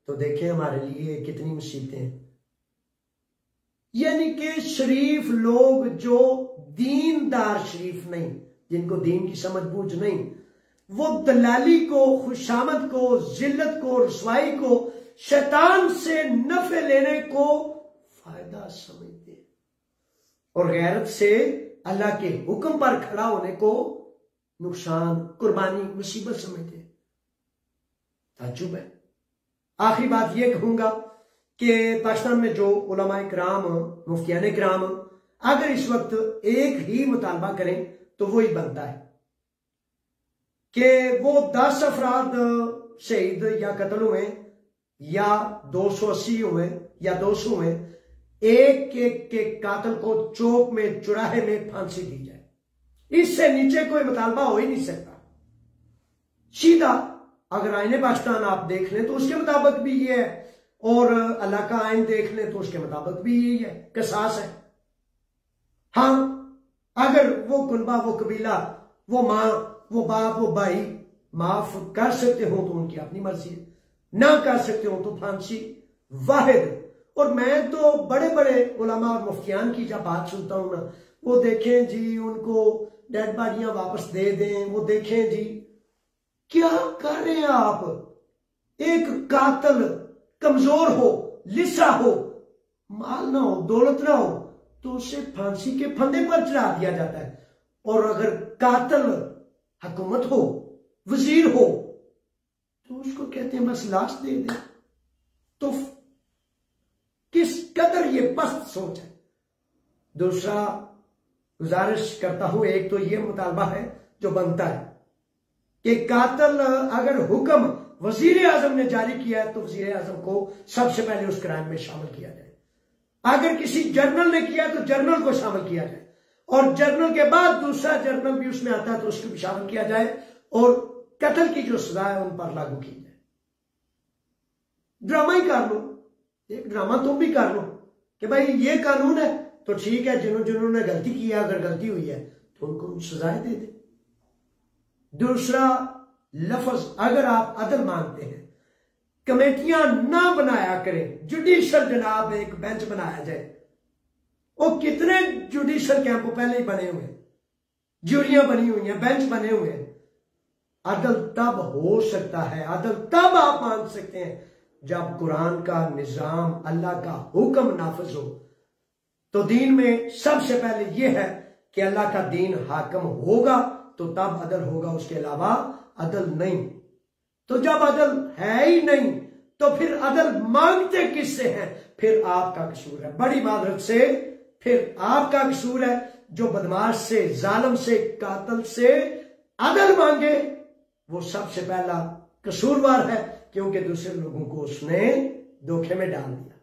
तो देखें हमारे लिए कितनी मुसीबतें हैं। यानी कि शरीफ लोग जो दीनदार शरीफ नहीं, जिनको दीन की समझ बूझ नहीं, वो दलाली को, खुशामद को, जिल्लत को, रसवाई को, शैतान से नफे लेने को फायदा समझते और गैरत से अल्लाह के हुक्म पर खड़ा होने को नुकसान, कुर्बानी, मुसीबत समझते। ताज्जुब है। आखिरी बात यह कहूंगा कि पाकिस्तान में जो उलमाए किराम, मुफ्तियाने किराम अगर इस वक्त एक ही मुतालबा करें तो वो ही बनता है कि वो 10 अफराद शहीद या कत्ल हुए या 280 हुए या 200 हुए, एक एक के कातिल को चौक में, चौराहे में फांसी दी जाए। इससे नीचे कोई मुतालबा हो ही नहीं सकता। सीधा अगर आईने पाकिस्तान आप देख लें तो उसके मुताबिक भी ये है, और अल्लाह का आइन देख लें तो उसके मुताबिक भी यही है, कसास है। हाँ, अगर वो कुनबा, वो कबीला, वो माँ, वो बाप, वो भाई माफ कर सकते हो तो उनकी अपनी मर्जी है, ना कर सकते हो तो फांसी वाहिद। और मैं तो बड़े बड़े उलमा और मुफ्तियान की जब बात सुनता हूं ना, वो देखें जी उनको डेड बॉडियां वापस दे दें, वो देखें जी क्या कर रहे हैं आप। एक कातिल कमजोर हो, लिसा हो, माल ना हो, दौलत ना हो, तो उसे फांसी के फंदे पर चढ़ा दिया जाता है। और अगर कातिल हुकूमत हो, वजीर हो, तो उसको कहते हैं बस लाश दे दे। तो किस कदर ये पस्त सोच है। दूसरा गुजारिश करता हूं, एक तो ये मुतालबा है जो बनता है कि कातिल अगर हुक्म वजीर आजम ने जारी किया है तो वजीर आजम को सबसे पहले उस क्राइम में शामिल किया जाए। अगर किसी जनरल ने किया तो जनरल को शामिल किया जाए, और जनरल के बाद दूसरा जनरल भी उसमें आता है तो उसको भी शामिल किया जाए, और कत्ल की जो सजा है उन पर लागू की जाए। ड्रामा ही कर लो, एक ड्रामा तुम भी कर लो कि भाई ये कानून है तो ठीक है, जिन्होंने गलती की है, अगर गलती हुई है तो उनको सजाएं दे दे। दूसरा लफ्ज, अगर आप अदल मांगते हैं, कमेटियां ना बनाया करें, जुडिशल जनाब एक बेंच बनाया जाए। और कितने जुडिशल कैंप पहले ही बने हुए, ज्यूरियां बनी हुई हैं, बेंच बने हुए हैं। अदल तब हो सकता है, अदल तब आप मांग सकते हैं जब कुरान का निजाम, अल्लाह का हुक्म नाफिज हो। तो दीन में सबसे पहले यह है कि अल्लाह का दीन हाकिम होगा तो तब अदल होगा, उसके अलावा अदल नहीं। तो जब अदल है ही नहीं तो फिर अदल मांगते किससे हैं? फिर आपका कसूर है, बड़ी मादरत से फिर आपका कसूर है। जो बदमाश से, जालिम से, कातिल से अदल मांगे वो सबसे पहला कसूरवार है, क्योंकि दूसरे लोगों को उसने धोखे में डाल दिया।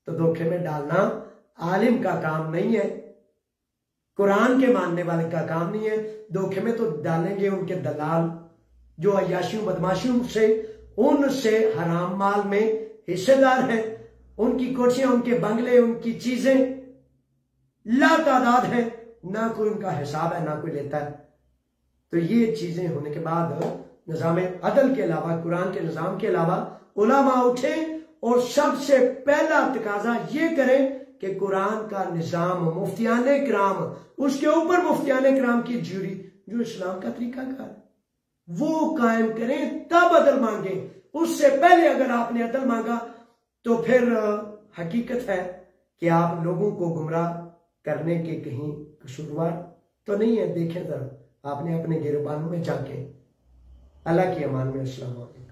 तो धोखे में डालना आलिम का काम नहीं है, कुरान के मानने वाले का काम नहीं है। धोखे में तो डालेंगे उनके दलाल जो अय्याशियों बदमाशियों से, उनसे हराम माल में हिस्सेदार हैं। उनकी कोठियां, उनके बंगले, उनकी चीजें लातादाद है, ना कोई उनका हिसाब है, ना कोई लेता है। तो ये चीजें होने के बाद निजाम अदल के अलावा, कुरान के निजाम के अलावा उलमा उठे और सबसे पहला तकाजा ये करें कि कुरान का निजाम, मुफ्तियाने किराम, उसके ऊपर मुफ्तियाने किराम की ज्यूरी जो इस्लाम का तरीकाकार है वो कायम करें, तब अदल मांगे। उससे पहले अगर आपने अदल मांगा तो फिर हकीकत है कि आप लोगों को गुमराह करने के कहीं कसूरवार तो नहीं है। देखें जरा, आपने अपने गिरबान में जाके। अल्लाह की अमान में। अस्सलाम वालेकुम।